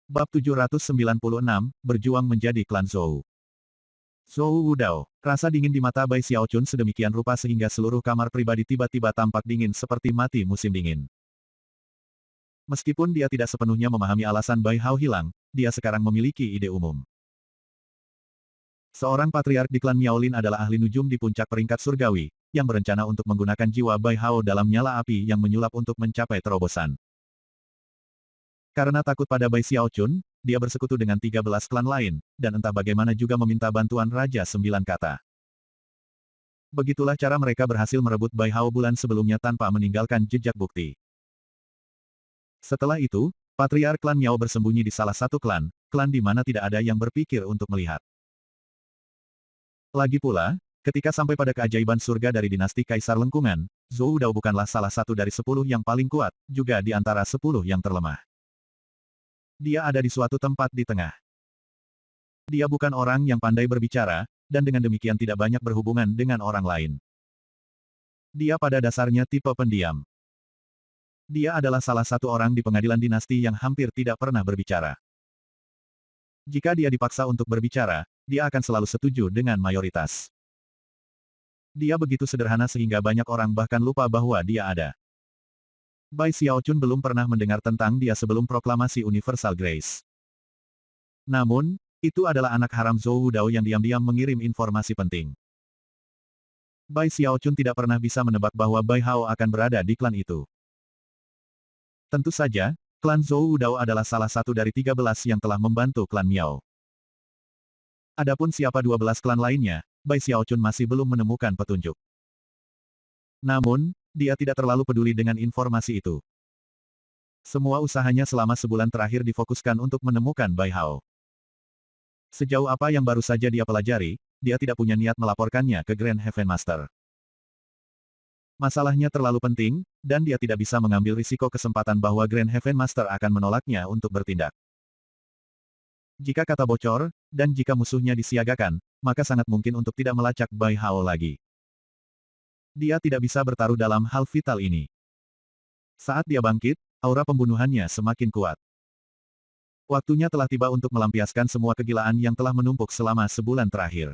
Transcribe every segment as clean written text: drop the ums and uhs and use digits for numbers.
Bab 796, Berjuang Menjadi Klan Zhou. Zhou Wudao, rasa dingin di mata Bai Xiaochun sedemikian rupa sehingga seluruh kamar pribadi tiba-tiba tampak dingin seperti mati musim dingin. Meskipun dia tidak sepenuhnya memahami alasan Bai Hao hilang, dia sekarang memiliki ide umum. Seorang patriark di klan Miaolin adalah ahli nujum di puncak peringkat surgawi, yang berencana untuk menggunakan jiwa Bai Hao dalam nyala api yang menyulap untuk mencapai terobosan. Karena takut pada Bai Xiaochun, dia bersekutu dengan 13 klan lain, dan entah bagaimana juga meminta bantuan Raja Sembilan Kata. Begitulah cara mereka berhasil merebut Bai Hao bulan sebelumnya tanpa meninggalkan jejak bukti. Setelah itu, patriark klan Miao bersembunyi di salah satu klan di mana tidak ada yang berpikir untuk melihat. Lagi pula, ketika sampai pada keajaiban surga dari dinasti Kaisar Lengkungan, Zhou Dao bukanlah salah satu dari 10 yang paling kuat, juga di antara 10 yang terlemah. Dia ada di suatu tempat di tengah. Dia bukan orang yang pandai berbicara, dan dengan demikian tidak banyak berhubungan dengan orang lain. Dia pada dasarnya tipe pendiam. Dia adalah salah satu orang di pengadilan dinasti yang hampir tidak pernah berbicara. Jika dia dipaksa untuk berbicara, dia akan selalu setuju dengan mayoritas. Dia begitu sederhana sehingga banyak orang bahkan lupa bahwa dia ada. Bai Xiaochun belum pernah mendengar tentang dia sebelum proklamasi Universal Grace. Namun, itu adalah anak haram Zhou Wudao yang diam-diam mengirim informasi penting. Bai Xiaochun tidak pernah bisa menebak bahwa Bai Hao akan berada di klan itu. Tentu saja, klan Zhou Wudao adalah salah satu dari 13 yang telah membantu klan Miao. Adapun siapa 12 klan lainnya, Bai Xiaochun masih belum menemukan petunjuk. Namun, dia tidak terlalu peduli dengan informasi itu. Semua usahanya selama sebulan terakhir difokuskan untuk menemukan Bai Hao. Sejauh apa yang baru saja dia pelajari, dia tidak punya niat melaporkannya ke Grand Heaven Master. Masalahnya terlalu penting, dan dia tidak bisa mengambil risiko kesempatan bahwa Grand Heaven Master akan menolaknya untuk bertindak. Jika kata bocor, dan jika musuhnya disiagakan, maka sangat mungkin untuk tidak melacak Bai Hao lagi. Dia tidak bisa bertaruh dalam hal vital ini. Saat dia bangkit, aura pembunuhannya semakin kuat. Waktunya telah tiba untuk melampiaskan semua kegilaan yang telah menumpuk selama sebulan terakhir.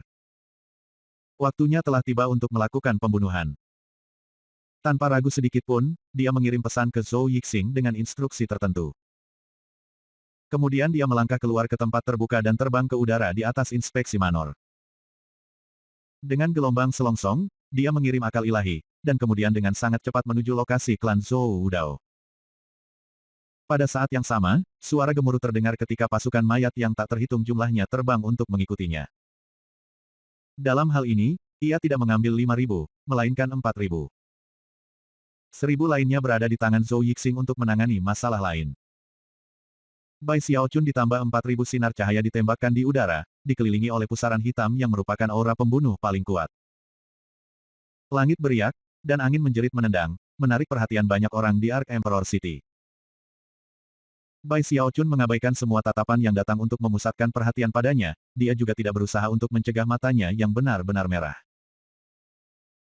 Waktunya telah tiba untuk melakukan pembunuhan. Tanpa ragu sedikit pun, dia mengirim pesan ke Zhou Yixing dengan instruksi tertentu. Kemudian dia melangkah keluar ke tempat terbuka dan terbang ke udara di atas inspeksi manor. Dengan gelombang selongsong, dia mengirim akal ilahi, dan kemudian dengan sangat cepat menuju lokasi klan Zhou Wudao. Pada saat yang sama, suara gemuruh terdengar ketika pasukan mayat yang tak terhitung jumlahnya terbang untuk mengikutinya. Dalam hal ini, ia tidak mengambil 5.000, melainkan 4.000. 1.000 lainnya berada di tangan Zhou Yixing untuk menangani masalah lain. Bai Xiaochun ditambah 4.000 sinar cahaya ditembakkan di udara, dikelilingi oleh pusaran hitam yang merupakan aura pembunuh paling kuat. Langit beriak, dan angin menjerit menendang, menarik perhatian banyak orang di Ark Emperor City. Bai Xiaochun mengabaikan semua tatapan yang datang untuk memusatkan perhatian padanya, dia juga tidak berusaha untuk mencegah matanya yang benar-benar merah.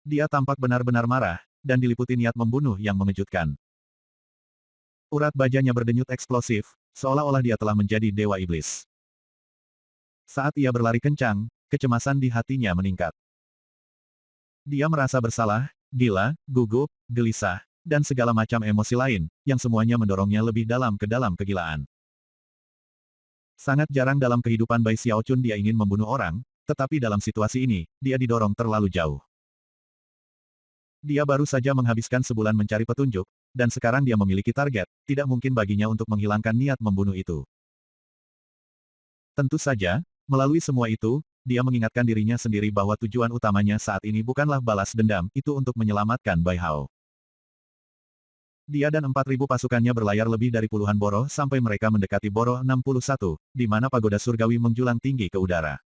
Dia tampak benar-benar marah, dan diliputi niat membunuh yang mengejutkan. Urat bajanya berdenyut eksplosif, seolah-olah dia telah menjadi dewa iblis. Saat ia berlari kencang, kecemasan di hatinya meningkat. Dia merasa bersalah, gila, gugup, gelisah, dan segala macam emosi lain, yang semuanya mendorongnya lebih dalam ke dalam kegilaan. Sangat jarang dalam kehidupan Bai Xiaochun dia ingin membunuh orang, tetapi dalam situasi ini, dia didorong terlalu jauh. Dia baru saja menghabiskan sebulan mencari petunjuk, dan sekarang dia memiliki target, tidak mungkin baginya untuk menghilangkan niat membunuh itu. Tentu saja, melalui semua itu, dia mengingatkan dirinya sendiri bahwa tujuan utamanya saat ini bukanlah balas dendam, itu untuk menyelamatkan Bai Hao. Dia dan 4.000 pasukannya berlayar lebih dari puluhan boroh sampai mereka mendekati boroh 61, di mana pagoda surgawi menjulang tinggi ke udara.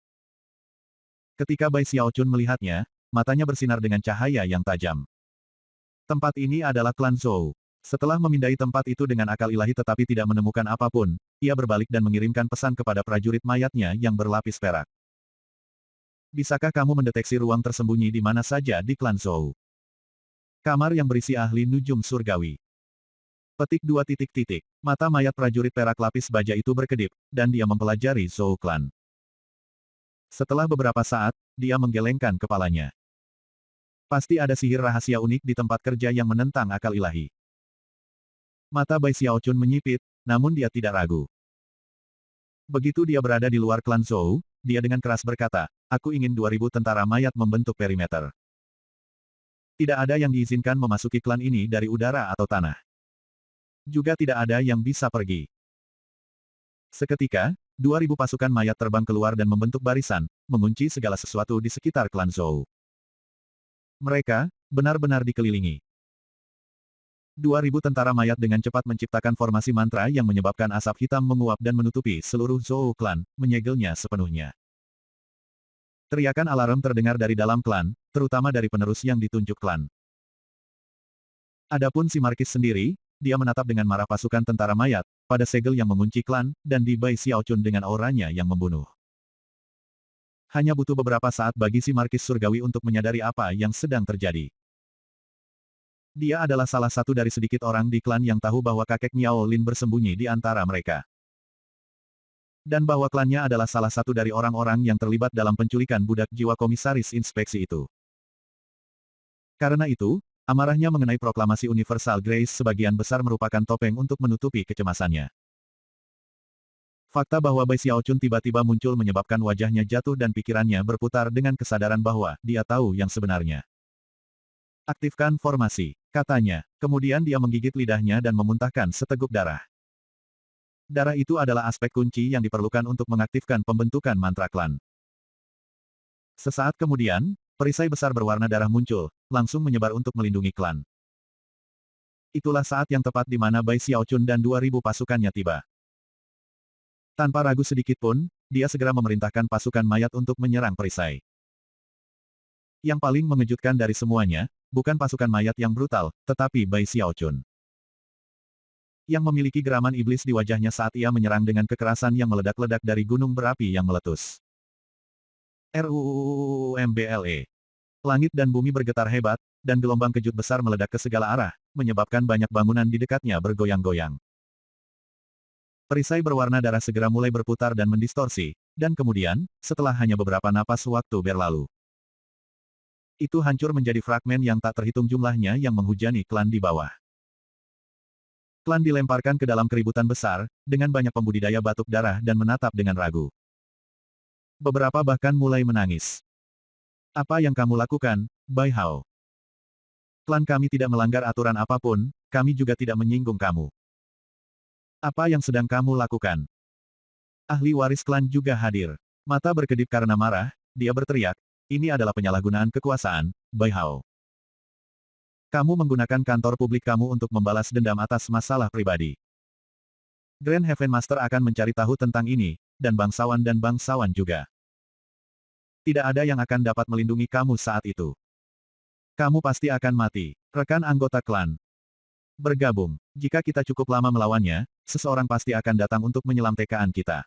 Ketika Bai Xiaochun melihatnya, matanya bersinar dengan cahaya yang tajam. Tempat ini adalah klan Zhou. Setelah memindai tempat itu dengan akal ilahi tetapi tidak menemukan apapun, ia berbalik dan mengirimkan pesan kepada prajurit mayatnya yang berlapis perak. Bisakah kamu mendeteksi ruang tersembunyi di mana saja di klan Zhou? Kamar yang berisi ahli nujum surgawi. Petik 2 titik. Mata mayat prajurit perak lapis baja itu berkedip, dan dia mempelajari Zhou Clan. Setelah beberapa saat, dia menggelengkan kepalanya. Pasti ada sihir rahasia unik di tempat kerja yang menentang akal ilahi. Mata Bai Xiaochun menyipit, namun dia tidak ragu. Begitu dia berada di luar klan Zhou, dia dengan keras berkata, aku ingin 2000 tentara mayat membentuk perimeter. Tidak ada yang diizinkan memasuki klan ini dari udara atau tanah. Juga tidak ada yang bisa pergi. Seketika, 2000 pasukan mayat terbang keluar dan membentuk barisan, mengunci segala sesuatu di sekitar klan Zhou. Mereka, benar-benar dikelilingi. 2000 tentara mayat dengan cepat menciptakan formasi mantra yang menyebabkan asap hitam menguap dan menutupi seluruh Zhou Clan, menyegelnya sepenuhnya. Teriakan alarm terdengar dari dalam klan, terutama dari penerus yang ditunjuk klan. Adapun si Markis sendiri, dia menatap dengan marah pasukan tentara mayat, pada segel yang mengunci klan, dan di Bai Xiaochun dengan auranya yang membunuh. Hanya butuh beberapa saat bagi si Markis Surgawi untuk menyadari apa yang sedang terjadi. Dia adalah salah satu dari sedikit orang di klan yang tahu bahwa kakek Miao Lin bersembunyi di antara mereka. Dan bahwa klannya adalah salah satu dari orang-orang yang terlibat dalam penculikan budak jiwa komisaris inspeksi itu. Karena itu, amarahnya mengenai proklamasi Universal Grace sebagian besar merupakan topeng untuk menutupi kecemasannya. Fakta bahwa Bai Xiaochun tiba-tiba muncul menyebabkan wajahnya jatuh dan pikirannya berputar dengan kesadaran bahwa dia tahu yang sebenarnya. Aktifkan formasi, katanya. Kemudian dia menggigit lidahnya dan memuntahkan seteguk darah. Darah itu adalah aspek kunci yang diperlukan untuk mengaktifkan pembentukan mantra klan. Sesaat kemudian, perisai besar berwarna darah muncul, langsung menyebar untuk melindungi klan. Itulah saat yang tepat di mana Bai Xiaochun dan 2000 pasukannya tiba. Tanpa ragu sedikit pun, dia segera memerintahkan pasukan mayat untuk menyerang perisai. Yang paling mengejutkan dari semuanya, bukan pasukan mayat yang brutal, tetapi Bai Xiaochun. Yang memiliki geraman iblis di wajahnya saat ia menyerang dengan kekerasan yang meledak-ledak dari gunung berapi yang meletus. RUUMBLE. Langit dan bumi bergetar hebat, dan gelombang kejut besar meledak ke segala arah, menyebabkan banyak bangunan di dekatnya bergoyang-goyang. Perisai berwarna darah segera mulai berputar dan mendistorsi, dan kemudian, setelah hanya beberapa napas waktu berlalu, itu hancur menjadi fragmen yang tak terhitung jumlahnya yang menghujani klan di bawah. Klan dilemparkan ke dalam keributan besar, dengan banyak pembudidaya batuk darah dan menatap dengan ragu. Beberapa bahkan mulai menangis. Apa yang kamu lakukan, Bai Hao? Klan kami tidak melanggar aturan apapun, kami juga tidak menyinggung kamu. Apa yang sedang kamu lakukan? Ahli waris klan juga hadir. Mata berkedip karena marah, dia berteriak, ini adalah penyalahgunaan kekuasaan, Bai Hao. Kamu menggunakan kantor publik kamu untuk membalas dendam atas masalah pribadi. Grand Heaven Master akan mencari tahu tentang ini, dan bangsawan juga. Tidak ada yang akan dapat melindungi kamu saat itu. Kamu pasti akan mati. Rekan anggota klan. Bergabung. Jika kita cukup lama melawannya, seseorang pasti akan datang untuk menyelamtekaan kita.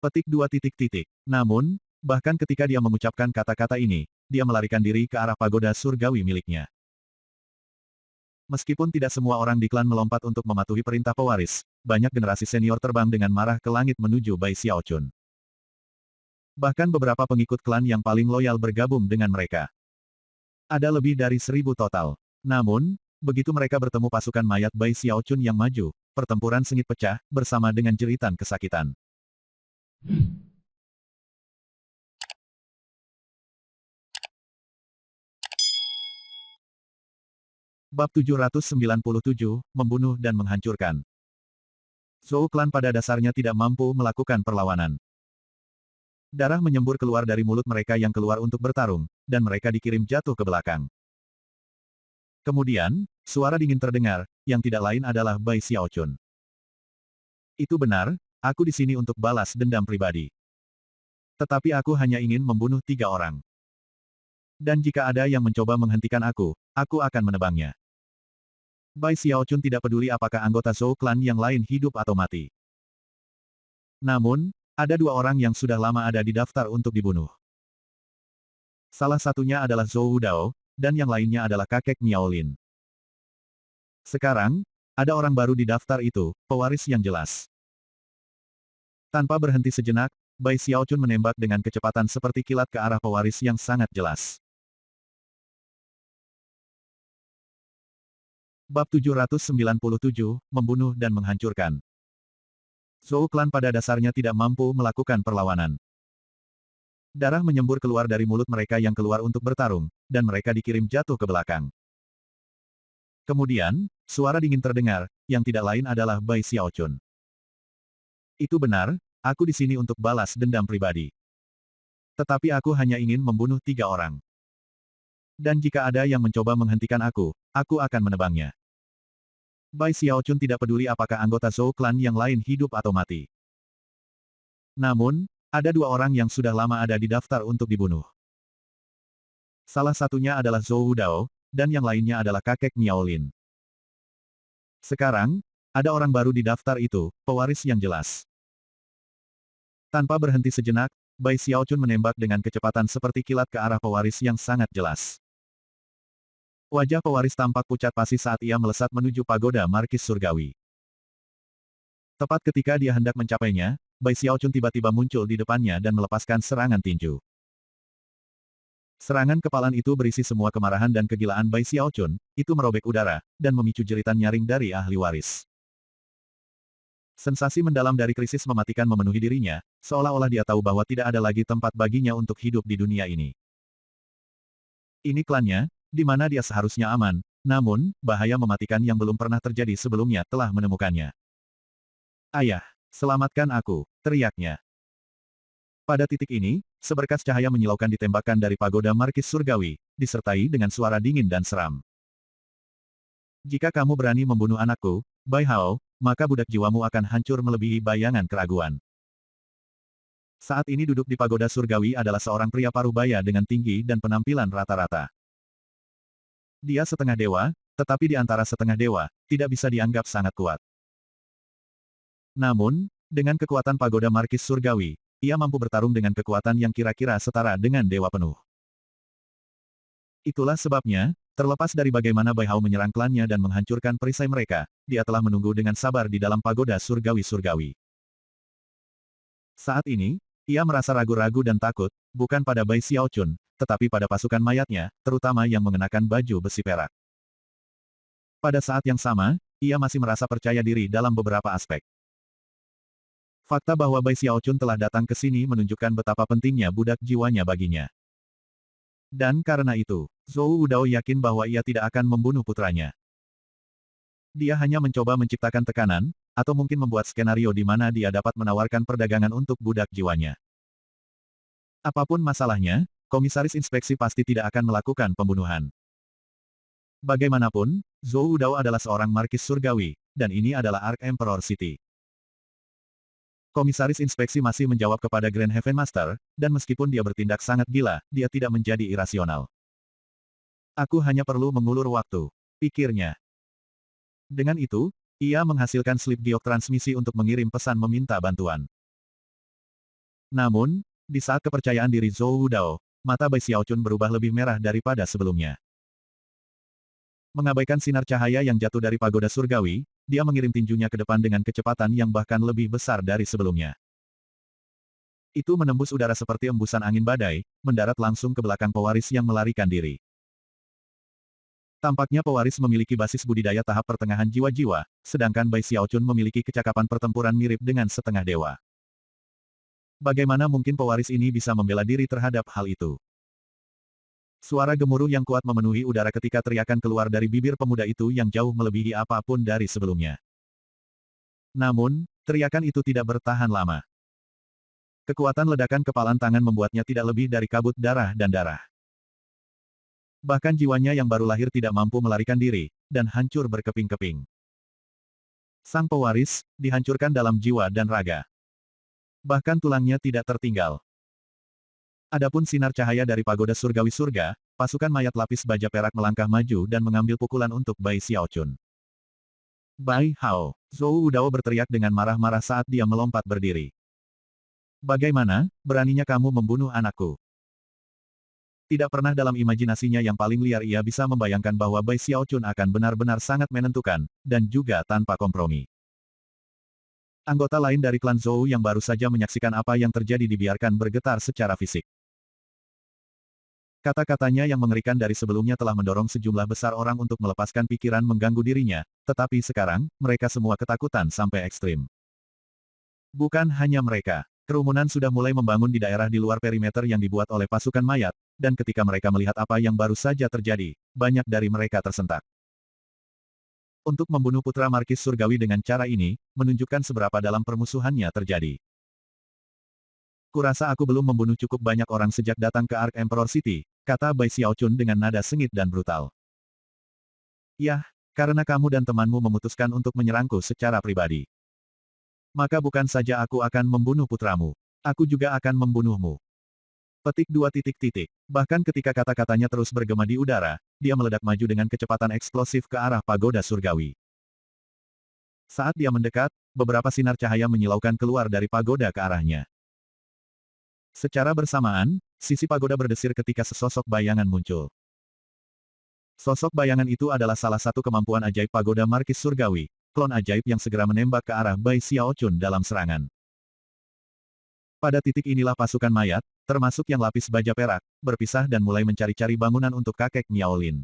Petik 2 titik. Namun, bahkan ketika dia mengucapkan kata-kata ini, dia melarikan diri ke arah pagoda surgawi miliknya. Meskipun tidak semua orang di klan melompat untuk mematuhi perintah pewaris, banyak generasi senior terbang dengan marah ke langit menuju Bai Xiaochun. Bahkan beberapa pengikut klan yang paling loyal bergabung dengan mereka. Ada lebih dari 1000 total. Namun, begitu mereka bertemu pasukan mayat Bai Xiaochun yang maju, pertempuran sengit pecah, bersama dengan jeritan kesakitan. Bab 797, Membunuh dan Menghancurkan. Zhou Clan pada dasarnya tidak mampu melakukan perlawanan. Darah menyembur keluar dari mulut mereka yang keluar untuk bertarung, dan mereka dikirim jatuh ke belakang. Kemudian, suara dingin terdengar, yang tidak lain adalah Bai Xiaochun. Itu benar, aku di sini untuk balas dendam pribadi. Tetapi aku hanya ingin membunuh 3 orang. Dan jika ada yang mencoba menghentikan aku akan menebangnya. Bai Xiaochun tidak peduli apakah anggota Zhou Clan yang lain hidup atau mati. Namun, ada 2 orang yang sudah lama ada di daftar untuk dibunuh. Salah satunya adalah Zhou Dao, dan yang lainnya adalah kakek Miao Lin. Sekarang, ada orang baru di daftar itu, pewaris yang jelas. Tanpa berhenti sejenak, Bai Xiaochun menembak dengan kecepatan seperti kilat ke arah pewaris yang sangat jelas. Bab 797, Membunuh dan Menghancurkan. Zhou Clan pada dasarnya tidak mampu melakukan perlawanan. Darah menyembur keluar dari mulut mereka yang keluar untuk bertarung, dan mereka dikirim jatuh ke belakang. Kemudian, suara dingin terdengar, yang tidak lain adalah Bai Xiaochun. Itu benar, aku di sini untuk balas dendam pribadi. Tetapi aku hanya ingin membunuh 3 orang. Dan jika ada yang mencoba menghentikan aku akan menebangnya. Bai Xiaochun tidak peduli apakah anggota Zhou Clan yang lain hidup atau mati. Namun, ada 2 orang yang sudah lama ada di daftar untuk dibunuh. Salah satunya adalah Zhou Wudao, dan yang lainnya adalah kakek Miao Lin. Sekarang, ada orang baru di daftar itu, pewaris yang jelas. Tanpa berhenti sejenak, Bai Xiaochun menembak dengan kecepatan seperti kilat ke arah pewaris yang sangat jelas. Wajah pewaris tampak pucat pasi saat ia melesat menuju pagoda Markis Surgawi. Tepat ketika dia hendak mencapainya, Bai Xiaochun tiba-tiba muncul di depannya dan melepaskan serangan tinju. Serangan kepalan itu berisi semua kemarahan dan kegilaan Bai Xiaochun, itu merobek udara, dan memicu jeritan nyaring dari ahli waris. Sensasi mendalam dari krisis mematikan memenuhi dirinya, seolah-olah dia tahu bahwa tidak ada lagi tempat baginya untuk hidup di dunia ini. Ini klannya, di mana dia seharusnya aman, namun, bahaya mematikan yang belum pernah terjadi sebelumnya telah menemukannya. Ayah, selamatkan aku, teriaknya. Pada titik ini, seberkas cahaya menyilaukan ditembakkan dari pagoda Markis Surgawi, disertai dengan suara dingin dan seram. Jika kamu berani membunuh anakku, Bai Hao, maka budak jiwamu akan hancur melebihi bayangan keraguan. Saat ini duduk di pagoda Surgawi adalah seorang pria parubaya dengan tinggi dan penampilan rata-rata. Dia setengah dewa, tetapi di antara setengah dewa, tidak bisa dianggap sangat kuat. Namun, dengan kekuatan pagoda Markis Surgawi, ia mampu bertarung dengan kekuatan yang kira-kira setara dengan dewa penuh. Itulah sebabnya, terlepas dari bagaimana Bai Hao menyerang klannya dan menghancurkan perisai mereka, dia telah menunggu dengan sabar di dalam pagoda Surgawi-Surgawi. Saat ini, ia merasa ragu-ragu dan takut, bukan pada Bai Xiaochun, tetapi pada pasukan mayatnya, terutama yang mengenakan baju besi perak. Pada saat yang sama, ia masih merasa percaya diri dalam beberapa aspek. Fakta bahwa Bai Xiaochun telah datang ke sini menunjukkan betapa pentingnya budak jiwanya baginya. Dan karena itu, Zhou Wudao yakin bahwa ia tidak akan membunuh putranya. Dia hanya mencoba menciptakan tekanan, atau mungkin membuat skenario di mana dia dapat menawarkan perdagangan untuk budak jiwanya. Apapun masalahnya, Komisaris Inspeksi pasti tidak akan melakukan pembunuhan. Bagaimanapun, Zhou Wudao adalah seorang Markis Surgawi, dan ini adalah Ark Emperor City. Komisaris Inspeksi masih menjawab kepada Grand Heaven Master, dan meskipun dia bertindak sangat gila, dia tidak menjadi irasional. Aku hanya perlu mengulur waktu, pikirnya. Dengan itu, ia menghasilkan slip giok transmisi untuk mengirim pesan meminta bantuan. Namun, di saat kepercayaan diri Zhou Wudao, mata Bai Xiaochun berubah lebih merah daripada sebelumnya. Mengabaikan sinar cahaya yang jatuh dari pagoda surgawi, dia mengirim tinjunya ke depan dengan kecepatan yang bahkan lebih besar dari sebelumnya. Itu menembus udara seperti embusan angin badai, mendarat langsung ke belakang pewaris yang melarikan diri. Tampaknya pewaris memiliki basis budidaya tahap pertengahan jiwa-jiwa, sedangkan Bai Xiaochun memiliki kecakapan pertempuran mirip dengan setengah dewa. Bagaimana mungkin pewaris ini bisa membela diri terhadap hal itu? Suara gemuruh yang kuat memenuhi udara ketika teriakan keluar dari bibir pemuda itu yang jauh melebihi apapun dari sebelumnya. Namun, teriakan itu tidak bertahan lama. Kekuatan ledakan kepalan tangan membuatnya tidak lebih dari kabut darah dan darah. Bahkan jiwanya yang baru lahir tidak mampu melarikan diri, dan hancur berkeping-keping. Sang pewaris, dihancurkan dalam jiwa dan raga. Bahkan tulangnya tidak tertinggal. Adapun sinar cahaya dari pagoda surgawi surga, pasukan mayat lapis baja perak melangkah maju dan mengambil pukulan untuk Bai Xiaochun. Bai Hao, Zhou Wudao berteriak dengan marah-marah saat dia melompat berdiri. Bagaimana, beraninya kamu membunuh anakku? Tidak pernah dalam imajinasinya yang paling liar ia bisa membayangkan bahwa Bai Xiaochun akan benar-benar sangat menentukan, dan juga tanpa kompromi. Anggota lain dari klan Zhou yang baru saja menyaksikan apa yang terjadi dibiarkan bergetar secara fisik. Kata-katanya yang mengerikan dari sebelumnya telah mendorong sejumlah besar orang untuk melepaskan pikiran mengganggu dirinya, tetapi sekarang, mereka semua ketakutan sampai ekstrim. Bukan hanya mereka. Kerumunan sudah mulai membangun di daerah di luar perimeter yang dibuat oleh pasukan mayat, dan ketika mereka melihat apa yang baru saja terjadi, banyak dari mereka tersentak. Untuk membunuh putra Markis Surgawi dengan cara ini, menunjukkan seberapa dalam permusuhannya terjadi. Kurasa aku belum membunuh cukup banyak orang sejak datang ke Ark Emperor City, kata Bai Xiaochun dengan nada sengit dan brutal. Yah, karena kamu dan temanmu memutuskan untuk menyerangku secara pribadi. Maka bukan saja aku akan membunuh putramu. Aku juga akan membunuhmu. Petik 2 titik titik. Bahkan ketika kata-katanya terus bergema di udara, dia meledak maju dengan kecepatan eksplosif ke arah pagoda surgawi. Saat dia mendekat, beberapa sinar cahaya menyilaukan keluar dari pagoda ke arahnya. Secara bersamaan, sisi pagoda berdesir ketika sesosok bayangan muncul. Sosok bayangan itu adalah salah satu kemampuan ajaib pagoda Markis Surgawi, klon ajaib yang segera menembak ke arah Bai Xiaochun dalam serangan. Pada titik inilah pasukan mayat, termasuk yang lapis baja perak, berpisah dan mulai mencari-cari bangunan untuk kakek Miaolin.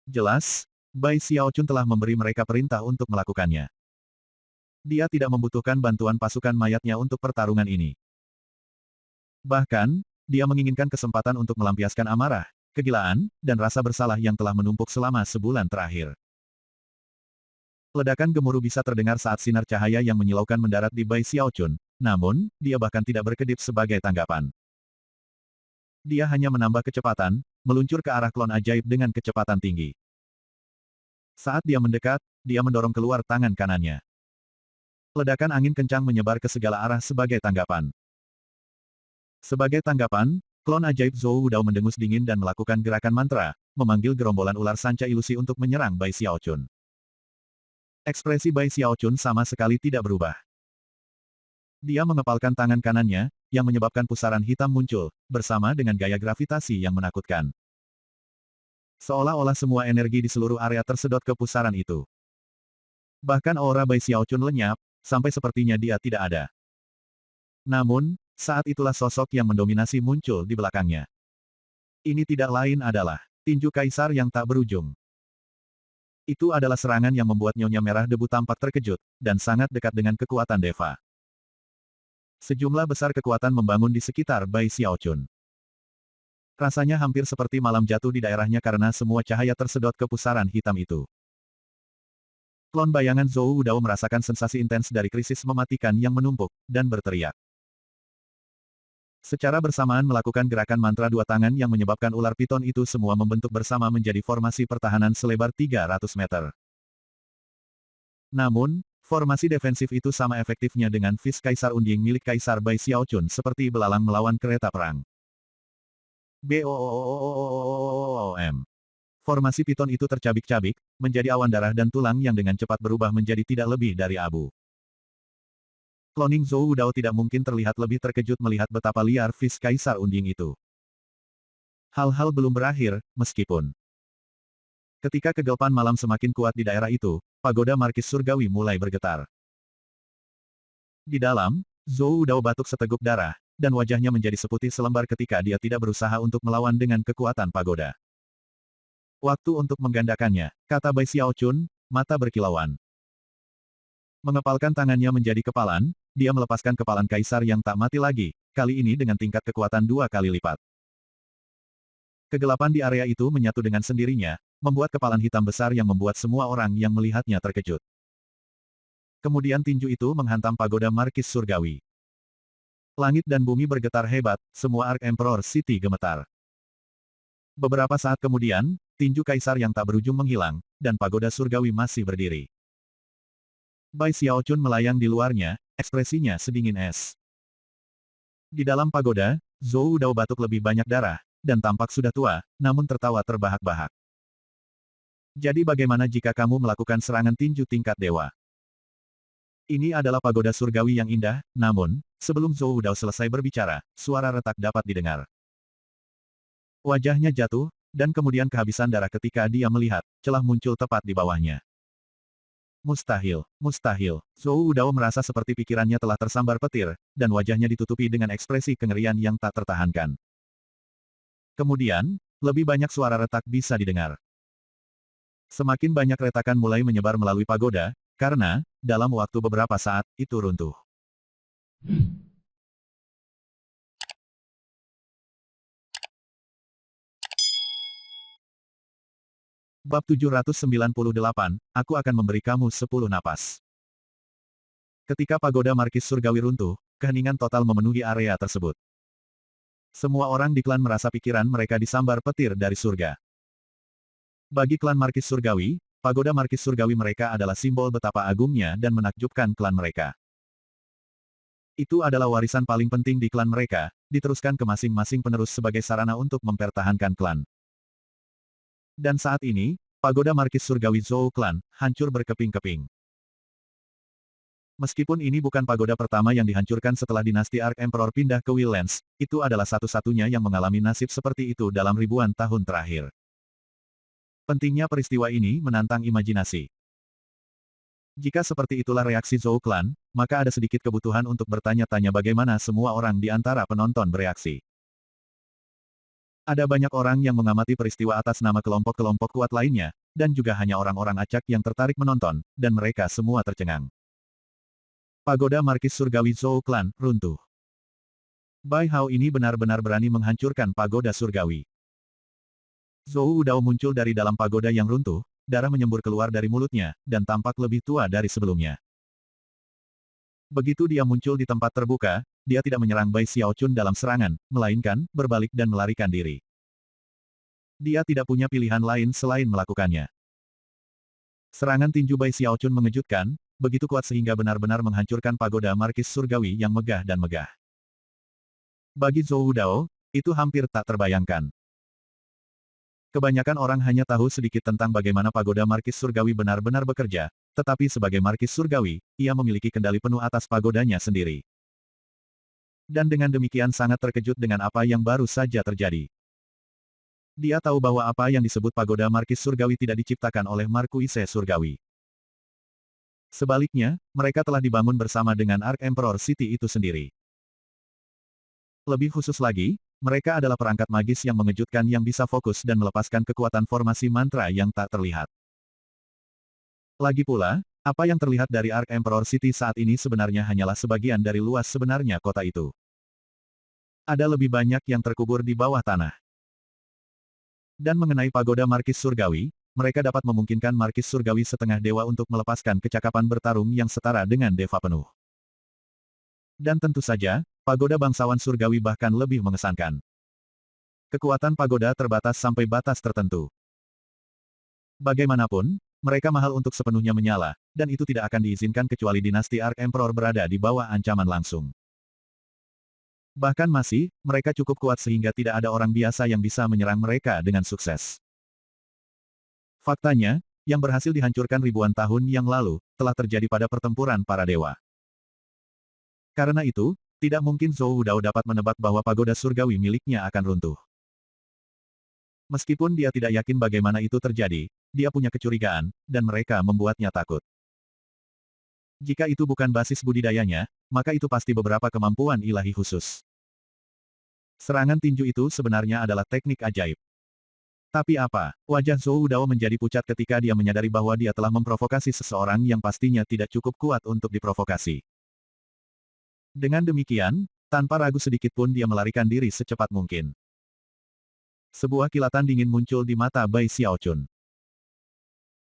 Jelas, Bai Xiaochun telah memberi mereka perintah untuk melakukannya. Dia tidak membutuhkan bantuan pasukan mayatnya untuk pertarungan ini. Bahkan, dia menginginkan kesempatan untuk melampiaskan amarah, kegilaan, dan rasa bersalah yang telah menumpuk selama sebulan terakhir. Ledakan gemuruh bisa terdengar saat sinar cahaya yang menyilaukan mendarat di Bai Xiaochun, namun, dia bahkan tidak berkedip sebagai tanggapan. Dia hanya menambah kecepatan, meluncur ke arah klon ajaib dengan kecepatan tinggi. Saat dia mendekat, dia mendorong keluar tangan kanannya. Ledakan angin kencang menyebar ke segala arah sebagai tanggapan. Sebagai tanggapan, klon ajaib Zhou Wudao mendengus dingin dan melakukan gerakan mantra, memanggil gerombolan ular sanca ilusi untuk menyerang Bai Xiaochun. Ekspresi Bai Xiaochun sama sekali tidak berubah. Dia mengepalkan tangan kanannya, yang menyebabkan pusaran hitam muncul, bersama dengan gaya gravitasi yang menakutkan. Seolah-olah semua energi di seluruh area tersedot ke pusaran itu. Bahkan aura Bai Xiaochun lenyap, sampai sepertinya dia tidak ada. Namun, saat itulah sosok yang mendominasi muncul di belakangnya. Ini tidak lain adalah tinju kaisar yang tak berujung. Itu adalah serangan yang membuat Nyonya Merah Debu tampak terkejut, dan sangat dekat dengan kekuatan Deva. Sejumlah besar kekuatan membangun di sekitar Bai Xiaochun. Rasanya hampir seperti malam jatuh di daerahnya karena semua cahaya tersedot ke pusaran hitam itu. Klon bayangan Zhou Wudao merasakan sensasi intens dari krisis mematikan yang menumpuk, dan berteriak. Secara bersamaan melakukan gerakan mantra dua tangan yang menyebabkan ular piton itu semua membentuk bersama menjadi formasi pertahanan selebar 300 meter. Namun, formasi defensif itu sama efektifnya dengan Fist Kaisar Unding milik Kaisar Bai Xiaochun seperti belalang melawan kereta perang. BOOM. Formasi piton itu tercabik-cabik, menjadi awan darah dan tulang yang dengan cepat berubah menjadi tidak lebih dari abu. Cloning Zhou Wudao tidak mungkin terlihat lebih terkejut melihat betapa liar Fist Kaisar Unding itu. Hal-hal belum berakhir, meskipun. Ketika kegelapan malam semakin kuat di daerah itu, pagoda Markis Surgawi mulai bergetar. Di dalam, Zhou Wudao batuk seteguk darah, dan wajahnya menjadi seputih selembar ketika dia tidak berusaha untuk melawan dengan kekuatan pagoda. Waktu untuk menggandakannya, kata Bai Xiaochun, mata berkilauan. Mengepalkan tangannya menjadi kepalan, dia melepaskan kepalan kaisar yang tak mati lagi, kali ini dengan tingkat kekuatan 2 kali lipat. Kegelapan di area itu menyatu dengan sendirinya, membuat kepalan hitam besar yang membuat semua orang yang melihatnya terkejut. Kemudian tinju itu menghantam pagoda Markis Surgawi. Langit dan bumi bergetar hebat, semua Ark Emperor City gemetar. Beberapa saat kemudian, tinju kaisar yang tak berujung menghilang, dan pagoda surgawi masih berdiri. Bai Xiaochun melayang di luarnya, ekspresinya sedingin es. Di dalam pagoda, Zhou Wudao batuk lebih banyak darah, dan tampak sudah tua, namun tertawa terbahak-bahak. Jadi bagaimana jika kamu melakukan serangan tinju tingkat dewa? Ini adalah pagoda surgawi yang indah, namun, sebelum Zhou Wudao selesai berbicara, suara retak dapat didengar. Wajahnya jatuh, dan kemudian kehabisan darah ketika dia melihat celah muncul tepat di bawahnya. Mustahil, mustahil. Zhou Wudao merasa seperti pikirannya telah tersambar petir, dan wajahnya ditutupi dengan ekspresi kengerian yang tak tertahankan. Kemudian, lebih banyak suara retak bisa didengar. Semakin banyak retakan mulai menyebar melalui pagoda, karena, dalam waktu beberapa saat, itu runtuh. Bab 798, aku akan memberi kamu 10 napas. Ketika pagoda Markis Surgawi runtuh, keheningan total memenuhi area tersebut. Semua orang di klan merasa pikiran mereka disambar petir dari surga. Bagi klan Markis Surgawi, pagoda Markis Surgawi mereka adalah simbol betapa agungnya dan menakjubkan klan mereka. Itu adalah warisan paling penting di klan mereka, diteruskan ke masing-masing penerus sebagai sarana untuk mempertahankan klan. Dan saat ini, pagoda Markis Surgawi Zhou Clan, hancur berkeping-keping. Meskipun ini bukan pagoda pertama yang dihancurkan setelah dinasti Ark Emperor pindah ke Willlands, itu adalah satu-satunya yang mengalami nasib seperti itu dalam ribuan tahun terakhir. Pentingnya peristiwa ini menantang imajinasi. Jika seperti itulah reaksi Zhou Clan, maka ada sedikit kebutuhan untuk bertanya-tanya bagaimana semua orang di antara penonton bereaksi. Ada banyak orang yang mengamati peristiwa atas nama kelompok-kelompok kuat lainnya, dan juga hanya orang-orang acak yang tertarik menonton, dan mereka semua tercengang. Pagoda Markis Surgawi Zhou Clan, runtuh. Bai Hao ini benar-benar berani menghancurkan pagoda surgawi. Zhou Wudao muncul dari dalam pagoda yang runtuh, darah menyembur keluar dari mulutnya, dan tampak lebih tua dari sebelumnya. Begitu dia muncul di tempat terbuka, dia tidak menyerang Bai Xiaochun dalam serangan, melainkan, berbalik dan melarikan diri. Dia tidak punya pilihan lain selain melakukannya. Serangan tinju Bai Xiaochun mengejutkan, begitu kuat sehingga benar-benar menghancurkan pagoda Markis Surgawi yang megah dan megah. Bagi Zhou Wudao, itu hampir tak terbayangkan. Kebanyakan orang hanya tahu sedikit tentang bagaimana pagoda Markis Surgawi benar-benar bekerja, tetapi sebagai Markis Surgawi, ia memiliki kendali penuh atas pagodanya sendiri. Dan dengan demikian sangat terkejut dengan apa yang baru saja terjadi. Dia tahu bahwa apa yang disebut pagoda Markis Surgawi tidak diciptakan oleh Markuise Surgawi. Sebaliknya, mereka telah dibangun bersama dengan Ark Emperor City itu sendiri. Lebih khusus lagi, mereka adalah perangkat magis yang mengejutkan yang bisa fokus dan melepaskan kekuatan formasi mantra yang tak terlihat. Lagi pula, apa yang terlihat dari Ark Emperor City saat ini sebenarnya hanyalah sebagian dari luas sebenarnya kota itu. Ada lebih banyak yang terkubur di bawah tanah. Dan mengenai pagoda Markis Surgawi, mereka dapat memungkinkan Markis Surgawi setengah dewa untuk melepaskan kecakapan bertarung yang setara dengan deva penuh. Dan tentu saja, pagoda bangsawan surgawi bahkan lebih mengesankan. Kekuatan pagoda terbatas sampai batas tertentu. Bagaimanapun, mereka mahal untuk sepenuhnya menyala, dan itu tidak akan diizinkan kecuali dinasti Ark Emperor berada di bawah ancaman langsung. Bahkan masih, mereka cukup kuat sehingga tidak ada orang biasa yang bisa menyerang mereka dengan sukses. Faktanya, yang berhasil dihancurkan ribuan tahun yang lalu, telah terjadi pada pertempuran para dewa. Karena itu, tidak mungkin Zhou Wudao dapat menebak bahwa pagoda surgawi miliknya akan runtuh. Meskipun dia tidak yakin bagaimana itu terjadi, dia punya kecurigaan, dan mereka membuatnya takut. Jika itu bukan basis budidayanya, maka itu pasti beberapa kemampuan ilahi khusus. Serangan tinju itu sebenarnya adalah teknik ajaib. Tapi apa? Wajah Zhou Wudao menjadi pucat ketika dia menyadari bahwa dia telah memprovokasi seseorang yang pastinya tidak cukup kuat untuk diprovokasi. Dengan demikian, tanpa ragu sedikit pun dia melarikan diri secepat mungkin. Sebuah kilatan dingin muncul di mata Bai Xiaochun.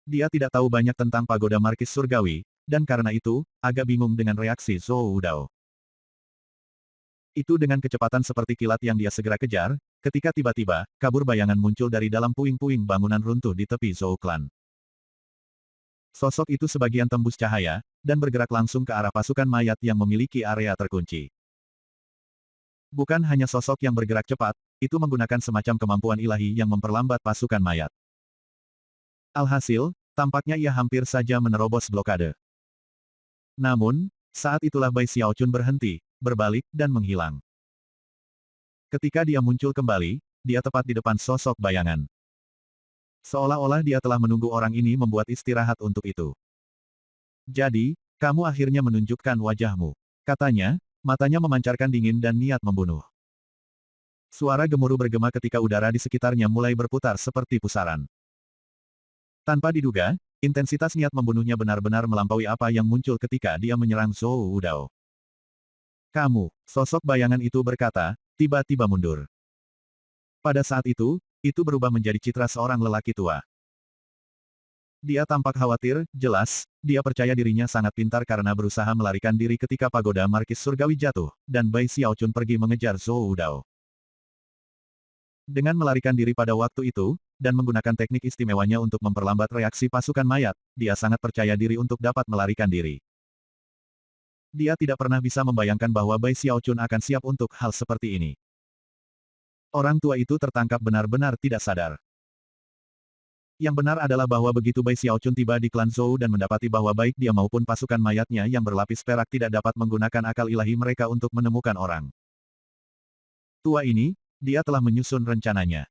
Dia tidak tahu banyak tentang pagoda Markis Surgawi, dan karena itu, agak bingung dengan reaksi Zhou Wudao. Itu dengan kecepatan seperti kilat yang dia segera kejar, ketika tiba-tiba, kabur bayangan muncul dari dalam puing-puing bangunan runtuh di tepi Zhou Clan. Sosok itu sebagian tembus cahaya, dan bergerak langsung ke arah pasukan mayat yang memiliki area terkunci. Bukan hanya sosok yang bergerak cepat, itu menggunakan semacam kemampuan ilahi yang memperlambat pasukan mayat. Alhasil, tampaknya ia hampir saja menerobos blokade. Namun, saat itulah Bai Xiaochun berhenti, berbalik, dan menghilang. Ketika dia muncul kembali, dia tepat di depan sosok bayangan. Seolah-olah dia telah menunggu orang ini membuat istirahat untuk itu. Jadi, kamu akhirnya menunjukkan wajahmu. Katanya, matanya memancarkan dingin dan niat membunuh. Suara gemuruh bergema ketika udara di sekitarnya mulai berputar seperti pusaran. Tanpa diduga, intensitas niat membunuhnya benar-benar melampaui apa yang muncul ketika dia menyerang Zhou Wudao. Kamu, sosok bayangan itu berkata, tiba-tiba mundur. Pada saat itu berubah menjadi citra seorang lelaki tua. Dia tampak khawatir, jelas, dia percaya dirinya sangat pintar karena berusaha melarikan diri ketika pagoda Markis Surgawi jatuh, dan Bai Xiaochun pergi mengejar Zhou Wudao. Dengan melarikan diri pada waktu itu, dan menggunakan teknik istimewanya untuk memperlambat reaksi pasukan mayat, dia sangat percaya diri untuk dapat melarikan diri. Dia tidak pernah bisa membayangkan bahwa Bai Xiaochun akan siap untuk hal seperti ini. Orang tua itu tertangkap benar-benar tidak sadar. Yang benar adalah bahwa begitu Bai Xiaochun tiba di klan Zhou dan mendapati bahwa baik dia maupun pasukan mayatnya yang berlapis perak tidak dapat menggunakan akal ilahi mereka untuk menemukan orang tua ini, dia telah menyusun rencananya.